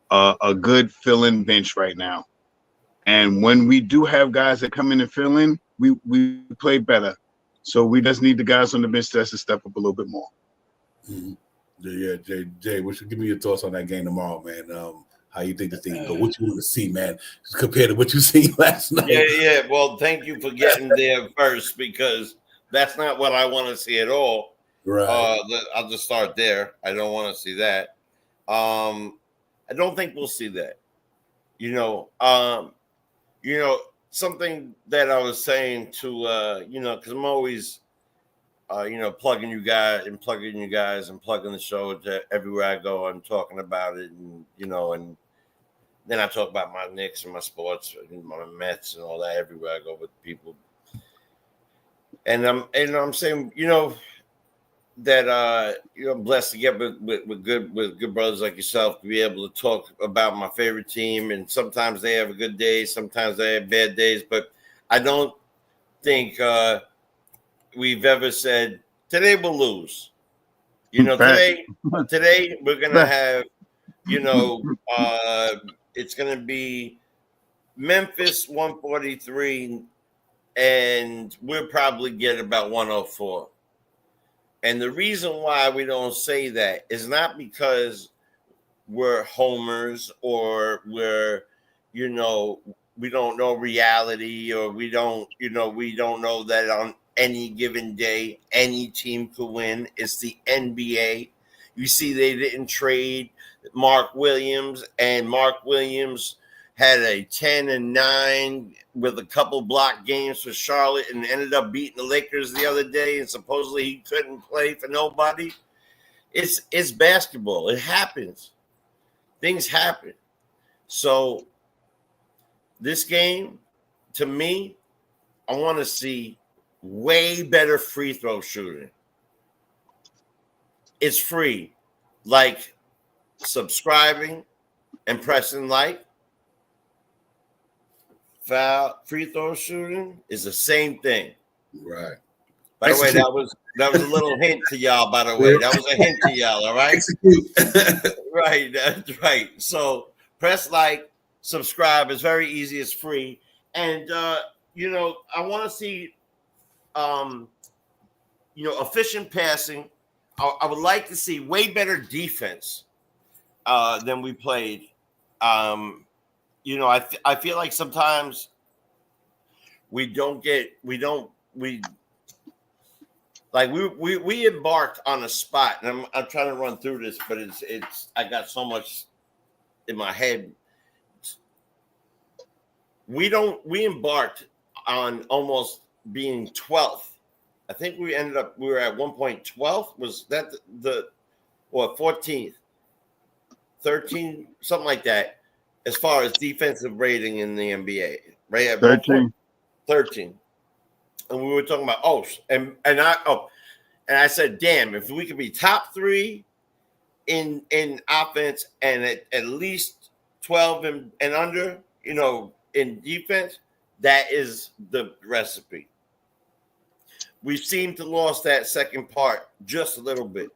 a good fill-in bench right now. And when we do have guys that come in and fill in, we play better. So we just need the guys on the bench to step up a little bit more. Yeah, Jay, give me your thoughts on that game tomorrow, man. How you think the thing go? What you want to see, man, compared to what you seen last night? Yeah. Well, thank you for getting there first, because that's not what I want to see at all. Right. I'll just start there. I don't want to see that. I don't think we'll see that. Something that I was saying to because I'm always plugging you guys and plugging the show to everywhere I go. I'm talking about it, and and then I talk about my Knicks and my sports and my Mets and all that everywhere I go with people. And I'm saying, that I'm blessed to get with good brothers like yourself to be able to talk about my favorite team. And sometimes they have a good day, sometimes they have bad days, but I don't think we've ever said today we'll lose. Today we're gonna have, it's gonna be Memphis 143, and we'll probably get about 104. And the reason why we don't say that is not because we're homers or we're, we don't know reality, or we don't know that on any given day any team could win. It's the NBA. You see, they didn't trade Mark Williams, and Mark Williams had a 10-9 with a couple block games for Charlotte and ended up beating the Lakers the other day, and supposedly he couldn't play for nobody. It's basketball. It happens. Things happen. So this game, to me, I want to see way better free throw shooting. It's free. Like subscribing and pressing like. Foul free throw shooting is the same thing. Right. By the way, that was a little hint to y'all, by the way. That was a hint to y'all, all right? Right, that's right. So press like, subscribe. It's very easy, it's free. And I want to see efficient passing. I would like to see way better defense than we played. I feel like sometimes we embarked on a spot, and I'm trying to run through this, but it's I got so much in my head. We embarked on almost being 12th. I think we were at one point 12th. Was that the 14th, 13, something like that, as far as defensive rating in the NBA, right? At 13. 13. And we were talking about, and I said, damn, if we could be top 3 in offense and at least 12 and under, in defense, that is the recipe. We seem to lost that second part just a little bit.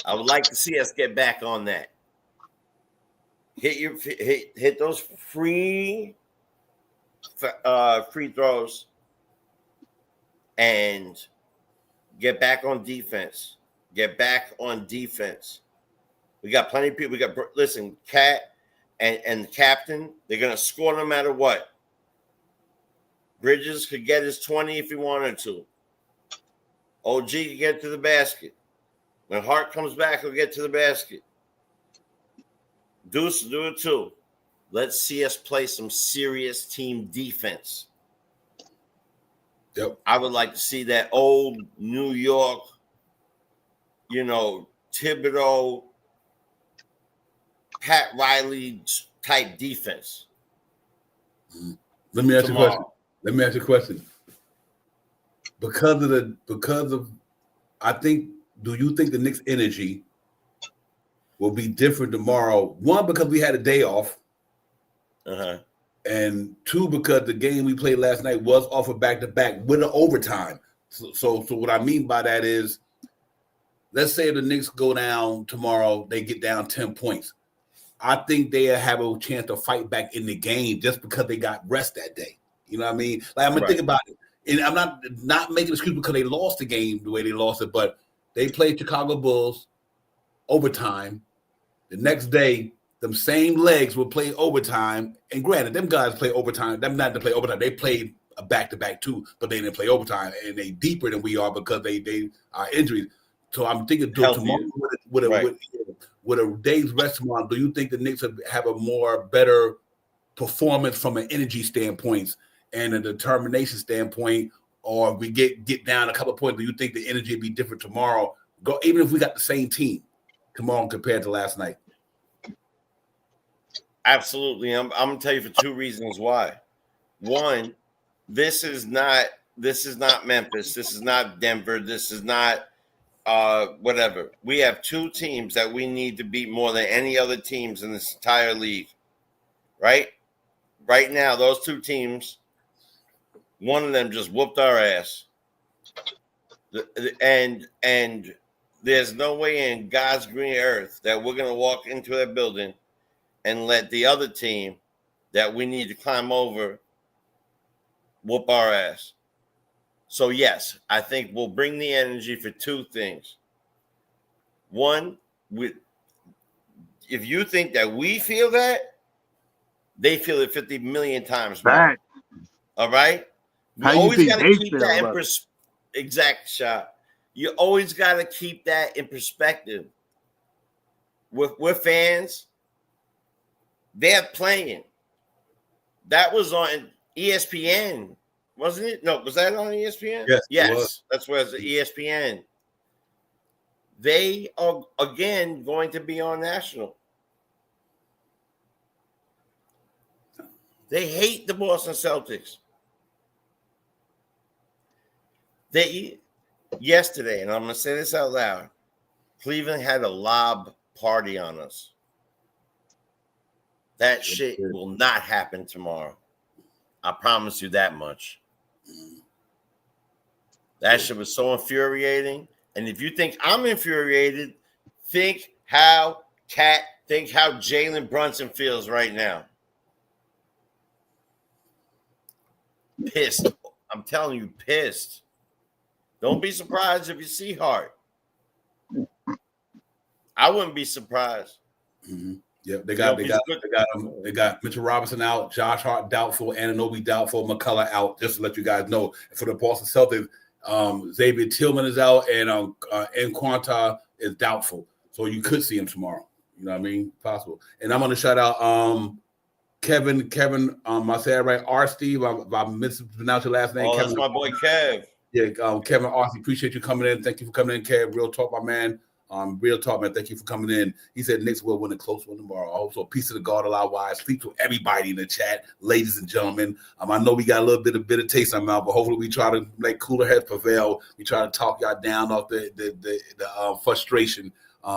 I would like to see us get back on that. Hit those free throws and get back on defense. Get back on defense. We got plenty of people. Listen, Cat and the captain, they're going to score no matter what. Bridges could get his 20 if he wanted to. OG could get to the basket. When Hart comes back, he'll get to the basket. Deuce will do it too. Let's see us play some serious team defense. Yep. I would like to see that old New York, Thibodeau, Pat Riley type defense. Let me ask you a question. Do you think the Knicks' energy will be different tomorrow? One, because we had a day off. Uh-huh. And two, because the game we played last night was off of back-to-back with an overtime. So what I mean by that is, let's say the Knicks go down tomorrow, they get down 10 points. I think they have a chance to fight back in the game just because they got rest that day. You know what I mean? Like, I'm going to think about it. And I'm not making an excuse because they lost the game the way they lost it, but they played Chicago Bulls overtime. The next day, them same legs will play overtime. And granted, them guys play overtime. Them not to play overtime. They played a back-to-back too, but they didn't play overtime. And they deeper than we are because they are injuries. So I'm thinking tomorrow with a day's rest tomorrow, do you think the Knicks have a better performance from an energy standpoint and a determination standpoint, or if we get down a couple of points, do you think the energy would be different tomorrow? Even if we got the same team tomorrow compared to last night? Absolutely. I'm going to tell you for two reasons why. One, this is not Memphis. This is not Denver. This is not whatever. We have two teams that we need to beat more than any other teams in this entire league, right? Right now, those two teams, one of them just whooped our ass. And there's no way in God's green earth that we're going to walk into that building and let the other team that we need to climb over whoop our ass. So, yes, I think we'll bring the energy for two things. One, if you think that we feel that, they feel it 50 million times more. Right. All right? You always got to keep that in perspective. Exact shot. You always got to keep that in perspective. We're fans. They're playing. That was on ESPN, wasn't it? No, was that on ESPN? Yes. That's where it's ESPN. They are, again, going to be on national. They hate the Boston Celtics. Yesterday, and I'm going to say this out loud, Cleveland had a lob party on us. That shit will not happen tomorrow. I promise you that much. That shit was so infuriating. And if you think I'm infuriated, think how Jalen Brunson feels right now. Pissed. I'm telling you, pissed. Don't be surprised if you see Hart. I wouldn't be surprised. Mm-hmm. Yeah, they got Mitchell Robinson out, Josh Hart doubtful, Anunoby doubtful, McCullough out. Just to let you guys know, for the Boston Celtics, Xavier Tillman is out, and Quanta is doubtful. So you could see him tomorrow. You know what I mean? Possible. And I'm going to shout out Kevin. I said it right? R. Steve. I mispronounced your last name. Oh, Kevin, that's my boy Kev. Yeah, Kevin Arthur, appreciate you coming in. Thank you for coming in, Kev. Real talk, my man. Real talk, man. Thank you for coming in. He said Knicks will win a close one tomorrow. Also, peace to the God, Allah wise. Speak to everybody in the chat, ladies and gentlemen. I know we got a little bit of bitter taste in our mouth, but hopefully we try to make cooler heads prevail. We try to talk y'all down off the frustration.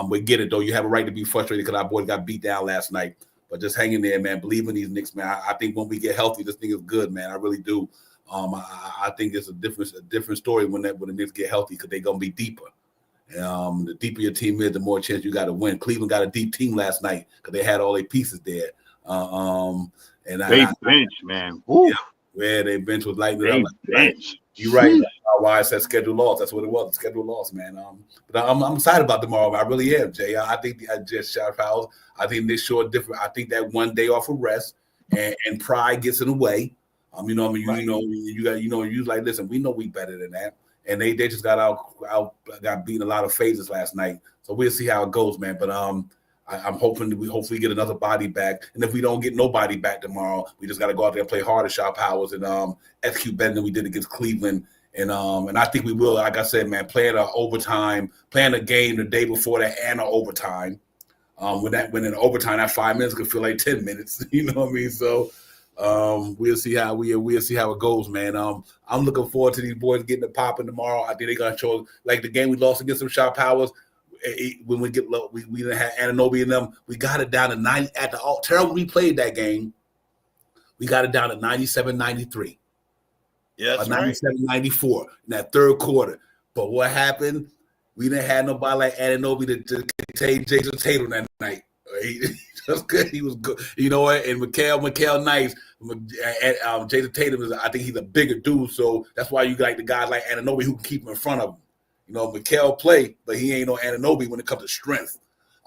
We get it though. You have a right to be frustrated because our boys got beat down last night. But just hang in there, man. Believe in these Knicks, man. I think when we get healthy, this thing is good, man. I really do. I think it's a different story when the Knicks get healthy because they're gonna be deeper. The deeper your team is, the more chance you got to win. Cleveland got a deep team last night because they had all their pieces there. And they bench, man. Woo. Yeah, they bench was lighting it up. Bench. You're right. Why I said schedule loss. That's what it was. Schedule loss, man. But I'm excited about tomorrow. I really am, Jay. I think I just shout out. I think this short different. I think that one day off of rest and pride gets in the way. You know, I mean, right. You like, listen, we know we better than that. And they just got beaten a lot of phases last night. So we'll see how it goes, man. But I'm hoping that we hopefully get another body back. And if we don't get nobody back tomorrow, we just got to go out there and play harder, Sharp Powers, and execute better than we did against Cleveland. And I think we will, like I said, man, playing a game the day before that and an overtime. When in overtime, that 5 minutes could feel like 10 minutes. You know what I mean? So we'll see how it goes, man. I'm looking forward to these boys getting the popping tomorrow. I think they're gonna show like the game we lost against some Sharp Powers. When we get low, we didn't have Anunoby in them. We got it down to 90 at the terrible. We played that game. We got it down to 97-93. Yes, 97-94 in that third quarter. But what happened? We didn't have nobody like Anunoby to contain Jason Tatum that night. He was good. He was good. You know what? And Mikal Nice, Jason Tatum I think he's a bigger dude, so that's why you like the guys like Anunoby who can keep him in front of him. You know, Mikal play, but he ain't no Anunoby when it comes to strength.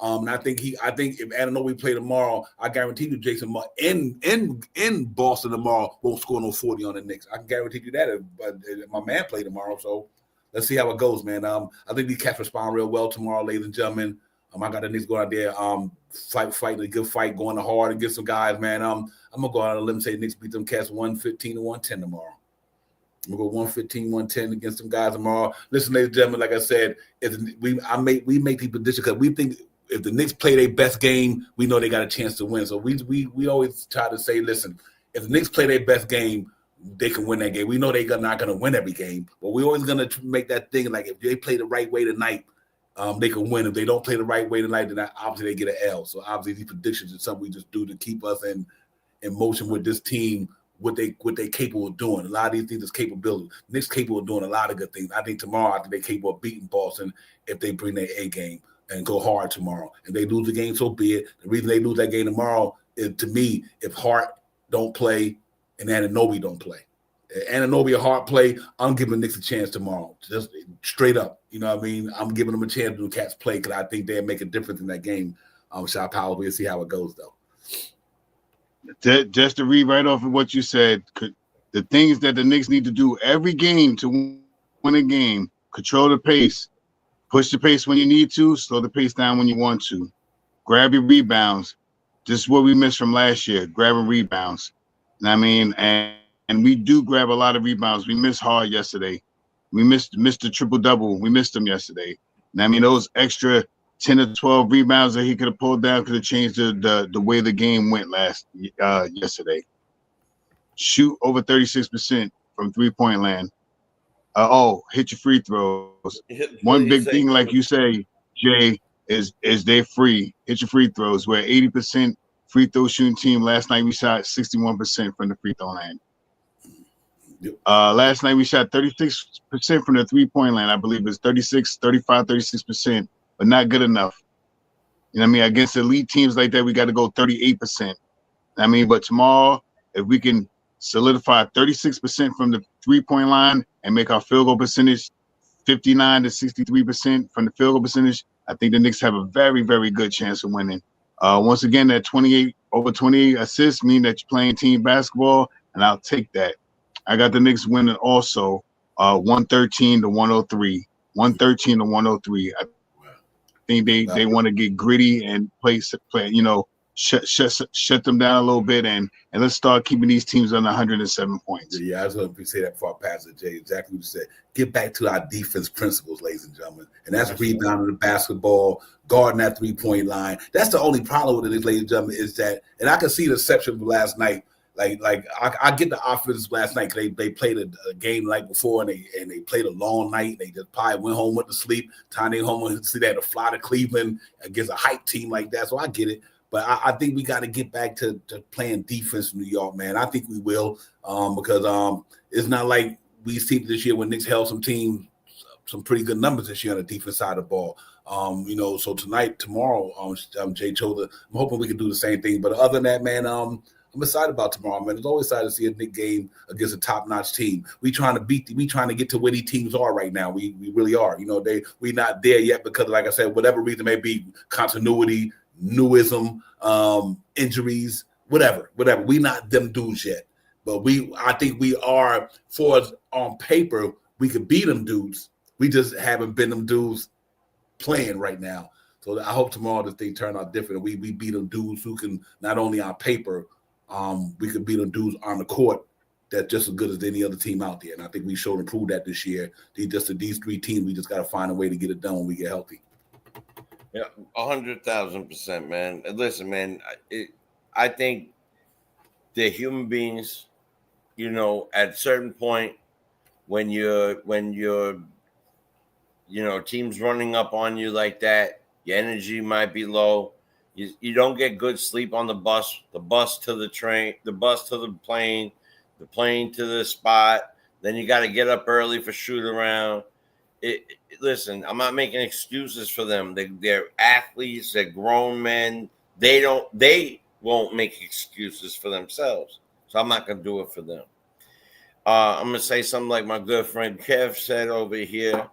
And I think if Anunoby play tomorrow, I guarantee you Jason in Boston tomorrow won't score no 40 on the Knicks. I can guarantee you that if my man play tomorrow. So let's see how it goes, man. I think these cats respond real well tomorrow, ladies and gentlemen. I got the Knicks going out there, fighting a good fight, going hard and get some guys, man. I'm gonna go out on a limb and say the Knicks beat them cats 115-110 tomorrow. I'm gonna go 115-110 against some guys tomorrow. Listen, ladies and gentlemen, like I said, we make these predictions because we think if the Knicks play their best game, we know they got a chance to win. So we always try to say, listen, if the Knicks play their best game, they can win that game. We know they're not going to win every game, but we're always going to make that thing like if they play the right way tonight, they can win. If they don't play the right way tonight, then obviously they get an L. So obviously these predictions are something we just do to keep us in motion with this team, what they capable of doing. A lot of these things is capability. Knicks capable of doing a lot of good things. I think tomorrow, I think they're capable of beating Boston if they bring their A game and go hard tomorrow. If they lose the game, so be it. The reason they lose that game tomorrow is, to me, if Hart don't play and Anunoby don't play. If Anunoby or Hart play, I'm giving the Knicks a chance tomorrow. Just straight up. You know what I mean? I'm giving them a chance to do Cats play because I think they'll make a difference in that game. Shot Powell, we'll see how it goes, though. Just to read right off of what you said, the things that the Knicks need to do every game to win a game: control the pace, push the pace when you need to, slow the pace down when you want to, grab your rebounds. This is what we missed from last year: grabbing rebounds. I mean, and we do grab a lot of rebounds. We missed hard yesterday. We missed the triple double. We missed them yesterday. And I mean, those extra 10 or 12 rebounds that he could have pulled down could have changed the way the game went yesterday. Shoot over 36% from 3-point land. Hit your free throws. One big thing, like you say, Jay, is they're free. Hit your free throws. We're 80% free throw shooting team. Last night we shot 61% from the free throw line. Last night we shot 36% from the 3-point line. I believe it's 36%, but not good enough. You know what I mean? Against elite teams like that, we got to go 38%. I mean, but tomorrow, if we can solidify 36% from the 3-point line and make our field goal percentage 59 to 63% from the field goal percentage, I think the Knicks have a very, very good chance of winning. Once again, that 28 assists mean that you're playing team basketball, and I'll take that. I got the Knicks winning also 113 to 103. 113 to 103. I think they want to get gritty and play, shut them down a little bit and let's start keeping these teams under 107 points. Yeah, I was going to say that before I pass it, Jay. Exactly what you said. Get back to our defense principles, ladies and gentlemen. And that's rebounding the basketball, guarding that 3-point line. That's the only problem with it, ladies and gentlemen, is that, and I can see the exception from last night. Like I get the offense last night because they played a game like before and they played a long night. They just probably went home, went to sleep. Time they home went to sleep, they had to fly to Cleveland against a hype team like that. So I get it. But I think we got to get back to playing defense in New York, man. I think we will, because it's not like we see this year when Knicks held some teams some pretty good numbers this year on the defense side of the ball. So tomorrow, Jay Choda, I'm hoping we can do the same thing. But other than that, man, I'm excited about tomorrow, man. It's always excited to see a Knicks game against a top-notch team. We trying to get to where these teams are right now. We really are. We not there yet because, like I said, whatever reason may be, continuity, newism, injuries, whatever. We not them dudes yet. But I think we are, for us on paper, we could beat them dudes. We just haven't been them dudes playing right now. So I hope tomorrow this thing turn out different. We beat them dudes who can, not only on paper, we could beat them dudes on the court that's just as good as any other team out there. And I think we showed and proved that this year. These three teams, we just got to find a way to get it done when we get healthy. Yeah, 100,000%, man. Listen, man, I think they're human beings. At a certain point, when you're teams running up on you like that, your energy might be low. You don't get good sleep on the bus to the train, the bus to the plane to the spot. Then you got to get up early for shoot around. Listen, I'm not making excuses for them. They're athletes. They're grown men. They won't make excuses for themselves. So I'm not going to do it for them. I'm going to say something like my good friend Kev said over here.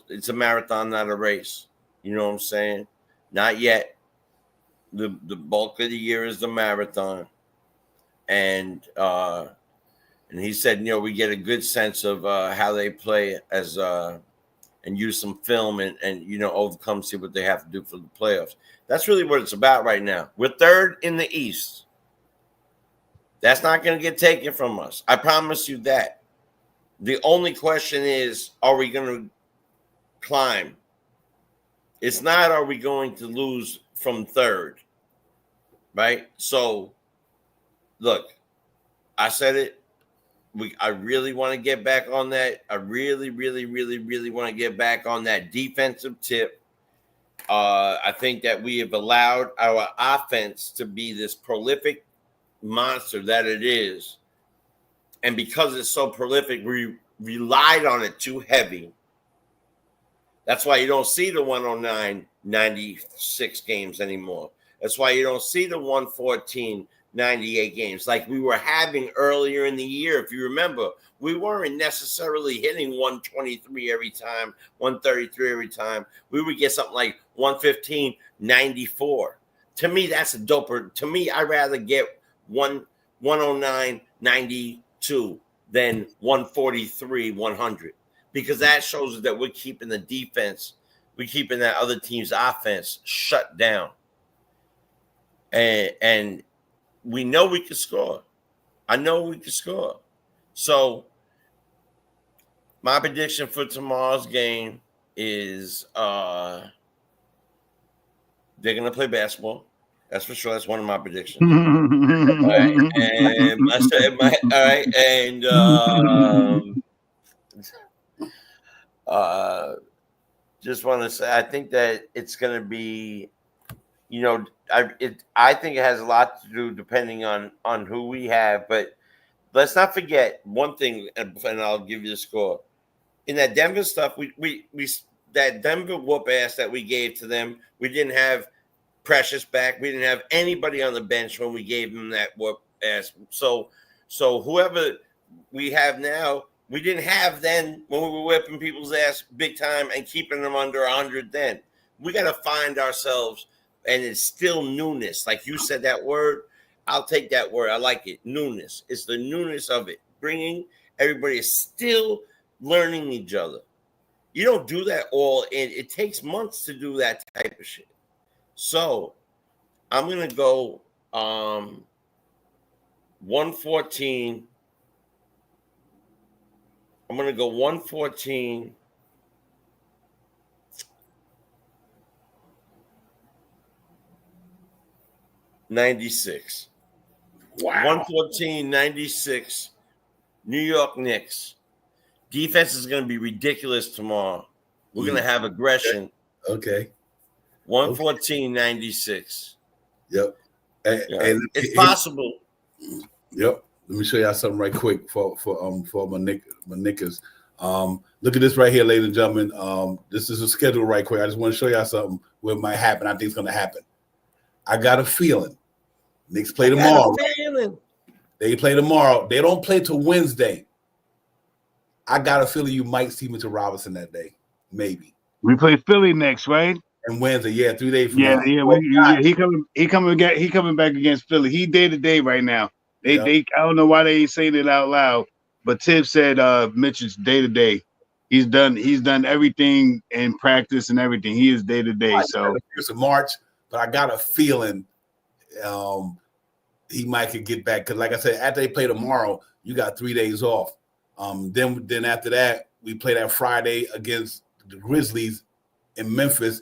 It's a marathon, not a race. You know what I'm saying? Not yet. The bulk of the year is the marathon. And he said, we get a good sense of how they play and use some film and overcome, see what they have to do for the playoffs. That's really what it's about right now. We're third in the East. That's not going to get taken from us. I promise you that. The only question is, are we going to climb? It's not, are we going to lose from third? Right? So, look, I said it. I really want to get back on that. I really, really, really, really want to get back on that defensive tip. I think that we have allowed our offense to be this prolific monster that it is. And because it's so prolific, we relied on it too heavy. That's why you don't see the 109, 96 games anymore. That's why you don't see the 114, 98 games like we were having earlier in the year. If you remember, we weren't necessarily hitting 123 every time, 133 every time. We would get something like 115, 94. To me, that's a doper. To me, I'd rather get 109, 92 than 143, 100. Because that shows that we're keeping the defense, we're keeping that other team's offense shut down. And we know we can score. I know we can score. So my prediction for tomorrow's game is they're going to play basketball. That's for sure. That's one of my predictions. All right. And just want to say, I think that it's going to be, I think it has a lot to do depending on who we have. But let's not forget one thing, and I'll give you the score. In that Denver stuff, we that Denver whoop ass that we gave to them, we didn't have Precious back. We didn't have anybody on the bench when we gave them that whoop ass. So whoever we have now, we didn't have then when we were whipping people's ass big time and keeping them under 100 then. We got to find ourselves, and it's still newness. Like you said that word, I'll take that word. I like it. Newness. It's the newness of it. Bringing everybody is still learning each other. You don't do that all in. It takes months to do that type of shit. So I'm going to go 114. I'm going to go 114. $96. Wow. 114.96. New York Knicks. Defense is going to be ridiculous tomorrow. We're going to have aggression. Okay. 114.96. Yep. And it's possible. Yep. Let me show y'all something right quick for my knickers. Look at this right here, ladies and gentlemen. This is a schedule right quick. I just want to show y'all something what might happen. I think it's going to happen. I got a feeling. Knicks play tomorrow. They play tomorrow. They don't play till Wednesday. I got a feeling you might see Mitchell Robinson that day. Maybe. We play Philly next, right? And Wednesday, yeah, 3 days from now. Yeah. He coming back against Philly. He day to day right now. They I don't know why they ain't saying it out loud, but Tibbs said Mitchell's day to day. He's done everything in practice and everything. He is day to day. So it's March, but I got a feeling he might could get back because, like I said, after they play tomorrow, you got 3 days off. Then after that, we play that Friday against the Grizzlies in Memphis,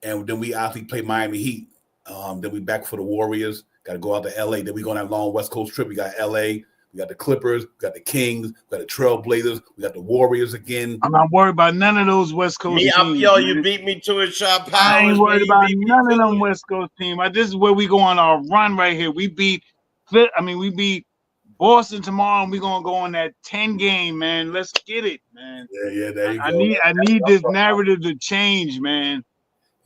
and then we obviously play Miami Heat. Then we back for the Warriors. Got to go out to LA. Then we go on that long West Coast trip. We got LA. We got the Clippers. We got the Kings. We got the Trailblazers. We got the Warriors again. I'm not worried about none of those West Coast teams. You beat me to it, Shop. I ain't worried about none of them West Coast teams. This is where we go on our run right here. We beat Boston tomorrow, and we're gonna go on that 10 game, man. Let's get it, man. Yeah, there you go. I need this narrative to change, man.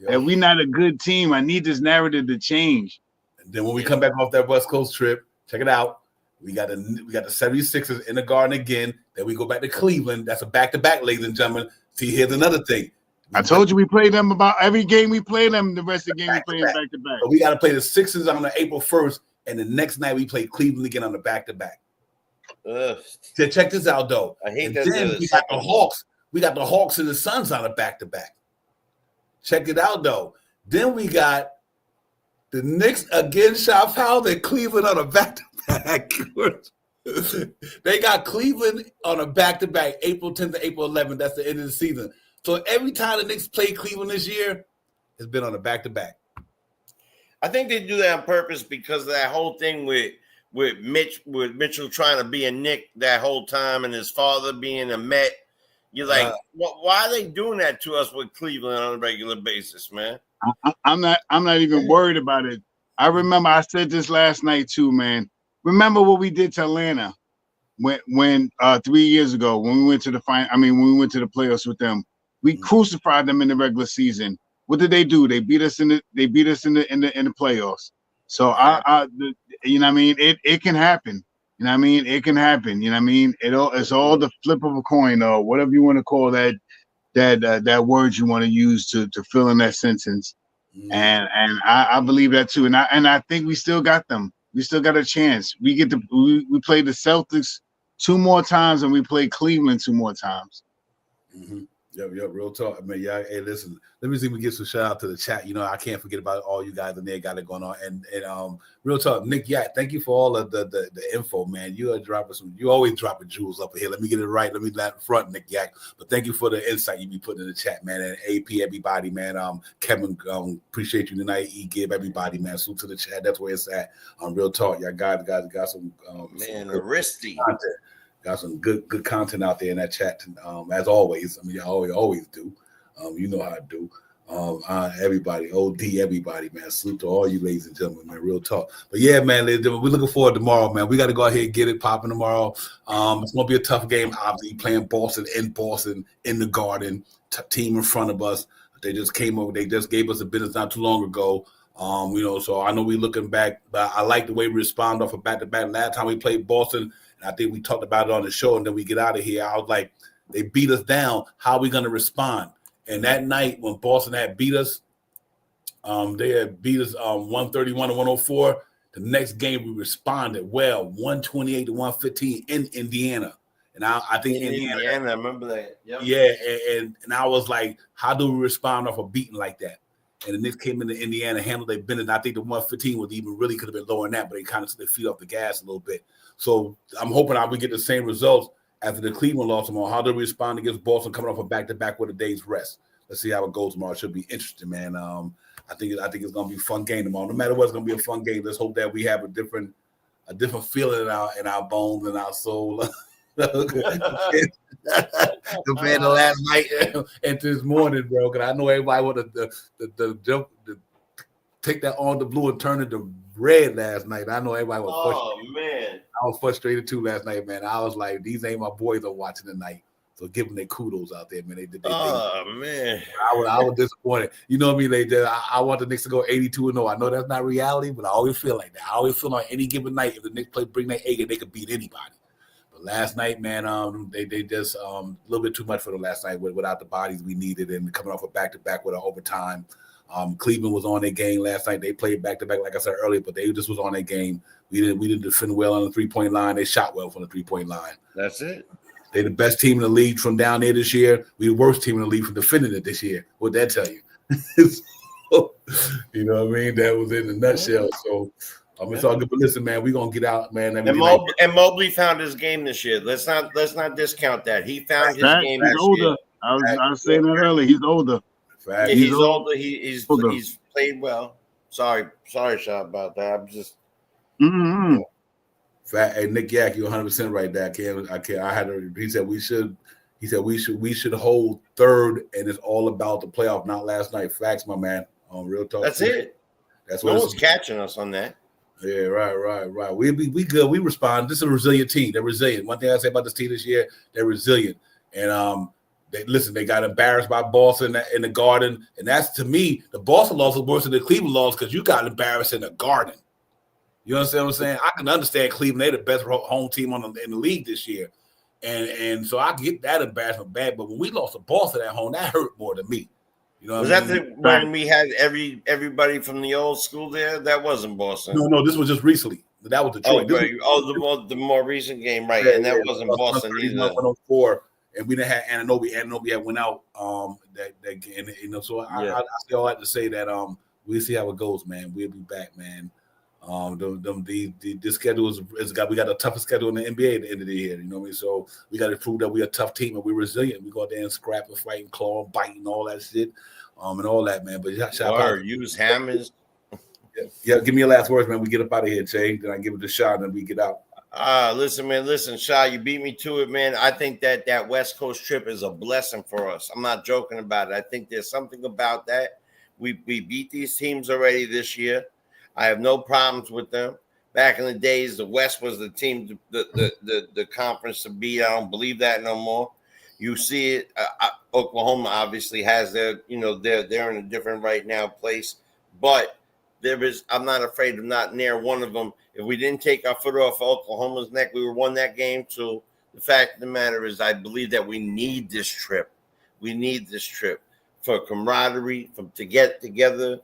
That we not a good team. I need this narrative to change. And then when we come back off that West Coast trip, check it out. We got the 76ers in the Garden again. Then we go back to Cleveland. That's a back-to-back, ladies and gentlemen. See, here's another thing. I told you we play them about every game we play them. The rest of the game we play them back-to-back. So we got to play the Sixers on the April 1st, and the next night we play Cleveland again on the back-to-back. So check this out, though. I hate and that. Then we got the Hawks. We got the Hawks and the Suns on the back-to-back. Check it out, though. Then we got the Knicks again, Shop House, and Cleveland on a back-to-back. They got Cleveland on a back-to-back, April 10th to April 11th. That's the end of the season. So every time the Knicks play Cleveland this year, it's been on a back-to-back. I think they do that on purpose because of that whole thing with Mitchell trying to be a Knick that whole time and his father being a Met. You're like, why are they doing that to us with Cleveland on a regular basis, man? I'm not even worried about it. I remember I said this last night too, man. Remember what we did to Atlanta when 3 years ago when we went to the when we went to the playoffs with them. We crucified them in the regular season. What did they do? They beat us in the playoffs. So you know what I mean? It can happen. You know what I mean? It can happen. You know what I mean? It's all the flip of a coin or whatever you want to call that word you want to use to fill in that sentence. And I believe that too. And I think we still got them. We still got a chance. We play the Celtics 2 more times and we play Cleveland 2 more times. Mm-hmm. Yep, real talk. I mean, yeah. Hey, listen. Let me see if we get some shout out to the chat. You know, I can't forget about all you guys in there got it going on. And real talk, Nick. Yeah, thank you for all of the info, man. You are dropping some. You always dropping jewels up here. Let me get it right. Let me let front, Nick Yak. But thank you for the insight you be putting in the chat, man. And AP, everybody, man. Kevin, appreciate you tonight. Give everybody, man. Salute to the chat. That's where it's at. Real talk, y'all guys got some man, Aristi. Got some good content out there in that chat, as always. I mean, y'all always do. You know how I do. Everybody, OD, everybody, man. Salute to all you ladies and gentlemen, man. Real talk. But yeah, man, ladies and gentlemen, we're looking forward to tomorrow, man. We got to go ahead and get it popping tomorrow. It's going to be a tough game, obviously, playing Boston in the Garden, team in front of us. They just came over. They just gave us a business not too long ago. So I know we're looking back, but I like the way we respond off of back-to-back. Last time we played Boston, and I think we talked about it on the show, and then we get out of here. I was like, they beat us down. How are we going to respond? And that night when Boston had beat us, they had beat us 131 to 104. The next game we responded well, 128 to 115 in Indiana. And I think Indiana, I remember that. Yep. Yeah, and I was like, how do we respond off a beating like that? And the Knicks came into Indiana, handled their business. I think the 115 was even really could have been lower than that, but they kind of took their feet off the gas a little bit. So I'm hoping I would get the same results after the Cleveland loss tomorrow. How do we respond against Boston coming off a back-to-back with a day's rest? Let's see how it goes tomorrow. It should be interesting, man. I think it's going to be a fun game tomorrow. No matter what, it's going to be a fun game. Let's hope that we have a different feeling in our bones and our soul. compared to last night and this morning, bro. Because I know everybody wanted the jump, take that on the blue and turn it to red last night. I know everybody was frustrated. Man. I was frustrated too last night, man. I was like, these ain't my boys I'm watching tonight. So give them their kudos out there, man. Man. I was disappointed. You know what I mean? I want the Knicks to go 82-0. I know that's not reality, but I always feel like that. I always feel on any given night, if the Knicks bring their A, they could beat anybody. But last night, man, they just a little bit too much for them last night without the bodies we needed and coming off a back-to-back with an overtime. Cleveland was on their game last night. They played back-to-back, like I said earlier, but they just was on their game. We didn't defend well on the three-point line. They shot well from the three-point line. That's it. They're the best team in the league from down there this year. We're the worst team in the league from defending it this year. What'd that tell you? So, you know what I mean? That was in a nutshell. So it's all good. But listen, man, we're gonna get out, man. And Mobley found his game this year. Let's not discount that. He found his game he's this older. year. I was saying that earlier. He's older. Yeah, he's older. He's played well. Sorry, Shaw, about that. I'm just. Mm-hmm. Hey, Nick Yak, you're 100% right there. He said we should hold third, and it's all about the playoff, not last night. Facts, my man. Real talk. That's it. That's no one's catching us on that. Yeah, right. We good. We respond. This is a resilient team. They're resilient. One thing I say about this team this year, they're resilient. And they got embarrassed by Boston in the Garden, and that's, to me, the Boston loss was worse than the Cleveland loss because you got embarrassed in the Garden. You understand what I'm saying? I can understand Cleveland. They're the best home team in the league this year. And so I get that embarrassment bad. But when we lost to Boston at home, that hurt more than me. You know what I mean? When we had everybody from the old school there? That wasn't Boston. No, this was just recently. That was Detroit. The more recent game, right? Yeah, and that wasn't Boston either. 104, and we didn't have Anunoby. Anunoby had went out. That game, So I say all that to say that we'll see how it goes, man. We'll be back, man. The schedule we got a tougher schedule in the NBA at the end of the year. You know what I mean? So we got to prove that we're a tough team and we're resilient. We go out there and scrap and fight and claw and bite and all that shit, and all that, man. But use hammers. Yeah, give me your last words, man. We get up out of here, Jay. Then I give it to Shaw, and then we get out. Listen, Shaw, you beat me to it, man. I think that West Coast trip is a blessing for us. I'm not joking about it. I think there's something about that. We beat these teams already this year. I have no problems with them. Back in the days, the West was the team, the conference to beat. I don't believe that no more. You see it. Oklahoma obviously has they're in a different right now place, but I'm not afraid of not near one of them. If we didn't take our foot off Oklahoma's neck, we would won that game. So the fact of the matter is, I believe that we need this trip. We need this trip for camaraderie, to get together.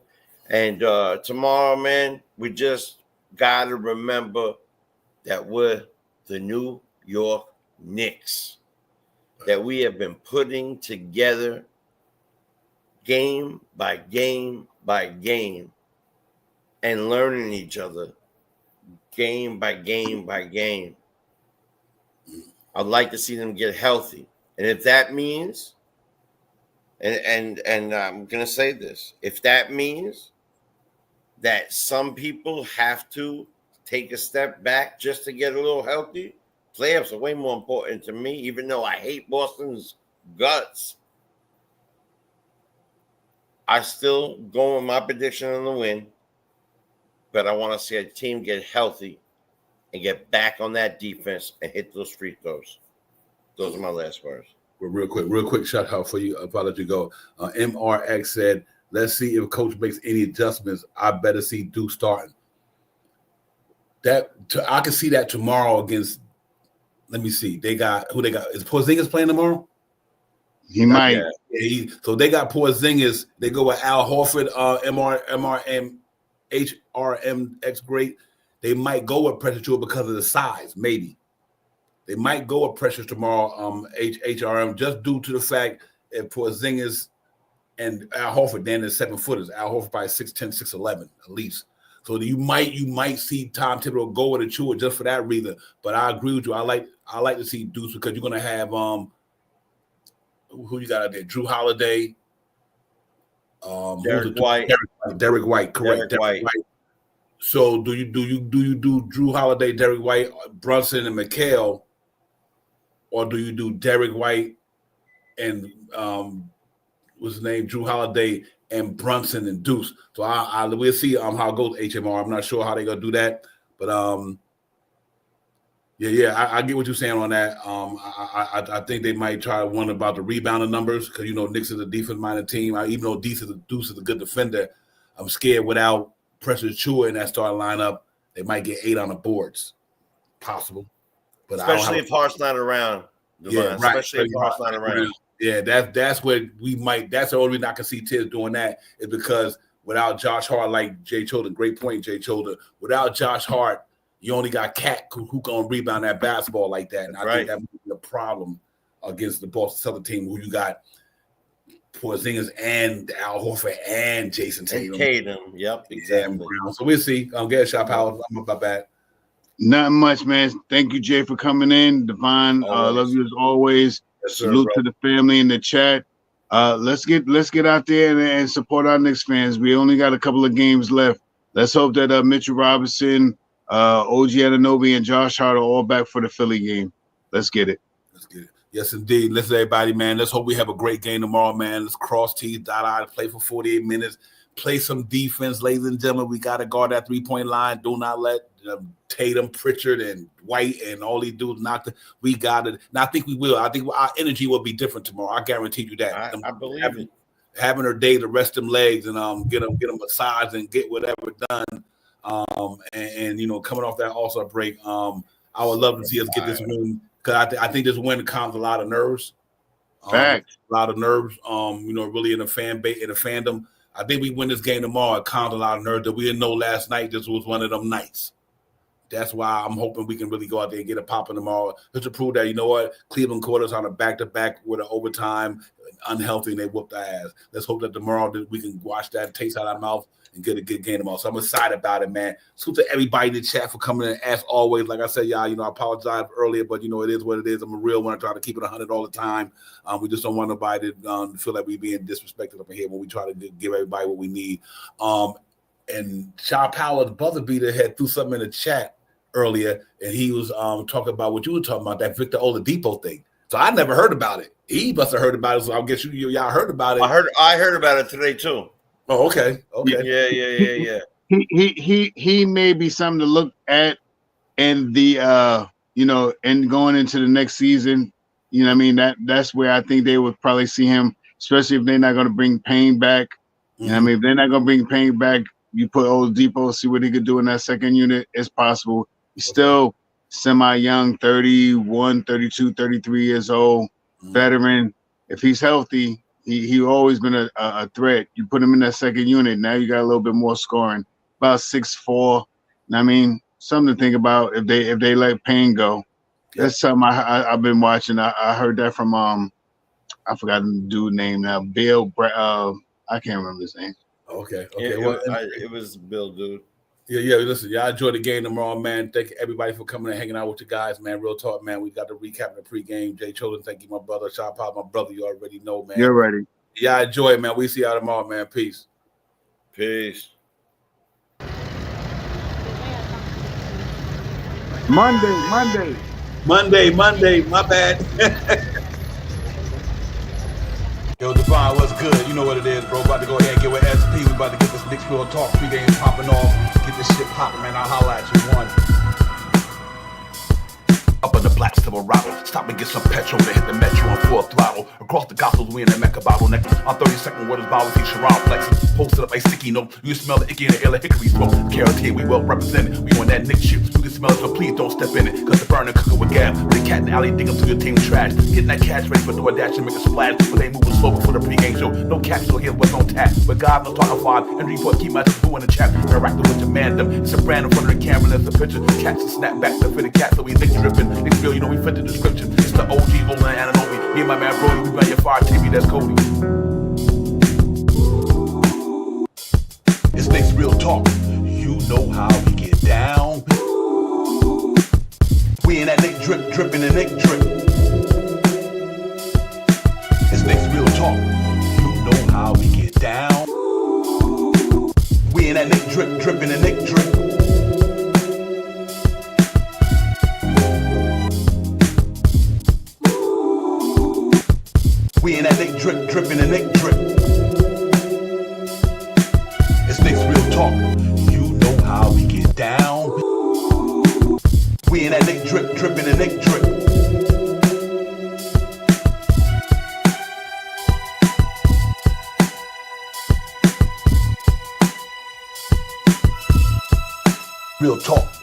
And tomorrow, man, we just got to remember that we're the New York Knicks, that we have been putting together game by game by game and learning each other game by game by game. I'd like to see them get healthy. And if that means, and I'm going to say this, if that means that some people have to take a step back just to get a little healthy, playoffs are way more important to me, even though I hate Boston's guts. I still go with my prediction on the win, but I want to see a team get healthy and get back on that defense and hit those free throws. Those are my last words. Well, real quick shout out for you. I'll let you go. MRX said, let's see if coach makes any adjustments. I better see Duke starting. I can see that tomorrow against. Let me see. They got who they got. Is Porzingis playing tomorrow? He might. Yeah, so they got Porzingis. They go with Al Horford, HRMX great. They might go with pressure to it because of the size. Maybe they might go with pressure tomorrow. HRM just due to the fact if Porzingis and Al Horford, then they're 7 footers. Al Horford probably 6'10", 6'11", at least. So you might see Tom Thibodeau go with a chewer just for that reason. But I agree with you. I like to see Deuce because you're gonna have who you got out there? Drew Holiday, Derek White, correct? Derek White. So do you do Drew Holiday, Derek White, Brunson, and McHale, or do you do Derek White and what's his name, Drew Holiday and Brunson and Deuce? So we'll see how it goes. HMR. I'm not sure how they're gonna do that, but I get what you're saying on that. I think they might try one about the rebounding numbers because Knicks is a defense-minded team. Even though Deuce is a good defender, I'm scared without Precious Chua in that starting lineup, they might get 8 on the boards. Possible, but especially if Hart's not around. Yeah, right. Especially if Hart's not around. Yeah, that's where we might. That's the only reason I can see Tiz doing that is because without Josh Hart, like Jay Cholder, great point, Jay Cholder. Without Josh Hart, you only got Cat who can rebound that basketball like that, and I think that would be a problem against the Boston Celtics team who you got Porzingis and Al Horford and Jason Tatum. Yep, exactly. So we'll see. Get a shot, Powell. I'm about that. Nothing much, man. Thank you, Jay, for coming in. Divine, love you as always. Yes, salute to the family in the chat. Let's get out there and support our Knicks fans. We only got a couple of games left. Let's hope that Mitchell Robinson, OG Anunoby, and Josh Hart are all back for the Philly game. Let's get it. Yes, indeed. Listen, everybody, man. Let's hope we have a great game tomorrow, man. Let's cross T's, dot I, play for 48 minutes. Play some defense, ladies and gentlemen. We got to guard that three-point line. Do not let Tatum, Pritchard, and White and all these dudes knock. We got it. And I think we will. I think our energy will be different tomorrow. I guarantee you that. I believe it. Having her day to rest them legs and get them massaged and get whatever done. And coming off that All-Star break, I would love to see us get this win because I think this win calms a lot of nerves. Facts. A lot of nerves. Really in the fan base, in the fandom. I think we win this game tomorrow. It calms a lot of nerves that we didn't know last night. This was one of them nights. That's why I'm hoping we can really go out there and get a pop in tomorrow just to prove that, Cleveland caught us on a back-to-back with an overtime, unhealthy, and they whooped our ass. Let's hope that tomorrow that we can wash that taste out of our mouth and get a good game tomorrow. So I'm excited about it, man. So to everybody in the chat for coming in, as always. Like I said, y'all, I apologize earlier, but, it is what it is. I'm a real one. I try to keep it 100 all the time. We just don't want nobody to feel like we being disrespected up in here when we try to give everybody what we need. And Shaw Powell's brother beater had threw something in the chat earlier, and he was talking about what you were talking about, that Victor Oladipo thing. So I never heard about it. He must have heard about it, so I guess y'all heard about it. I heard about it today too. Oh, okay. Yeah. He may be something to look at in the and going into the next season. That's where I think they would probably see him, especially if they're not going to bring Payne back. Mm-hmm. If they're not going to bring Payne back, you put Oladipo, see what he could do in that second unit. It's possible. He's still semi-young, 31, 32, 33 years old, veteran. If he's healthy, he always been a threat. You put him in that second unit, now you got a little bit more scoring. About 6'4". Something to think about if they let Payne go. That's something I've been watching. I heard that from I forgot the dude name now. Bill. I can't remember his name. Okay. It was Bill, dude. Yeah. Listen, y'all enjoy the game tomorrow, man. Thank you everybody for coming and hanging out with you guys, man. Real talk, man. We got to recap the pregame. Jay Chosen, thank you, my brother. Shot Pop, my brother. You already know, man. You're ready. Yeah, enjoy it, man. We see y'all tomorrow, man. Peace. Monday. My bad. Yo, Divine, what's good? You know what it is, bro. About to go ahead and get with SP. We about to get this Knicks Real Talk pregame popping off. Get this shit popping, man. I'll holla at you. One. Up in the black Silverado, stop and get some petrol to hit the metro on full throttle. Across the gospels, we in the Mecca bottleneck. On 32nd, where this bottle see Sharon flexing. Posted up a sticky note, you smell the icky in the air like hickory smoke. Carrots here, we well represented. We on that Knicks shit. You can smell it, so please don't step in it. Cause the burner cooking with gas. The cat in the alley dig up to your team trash. Getting that cash ready for DoorDash and make a splash. But they moving slow before the pregame show. No capsule here, what's on tap. But God, no talking five. And report, keep my boo in the chat. Interacting with your man, them. It's a brand in front of the camera, that's the picture. Catch and snap back to fit the cat, so we Nick dripping. It's real, we fit the description. It's the OG, Olin, and Anunoby. Me and my man Brody, we run your fire TV, that's Cody. It's Knicks Real Talk. You know how we get down. We in that Nick drip, dripping and Nick drip. It's Knicks Real Talk. You know how we get down. We in that Nick drip, dripping and Nick drip. tripping and Nick drip. It's Nick's real talk. You know how we get down. We in that Nick drip, tripping and Nick drip. Real talk.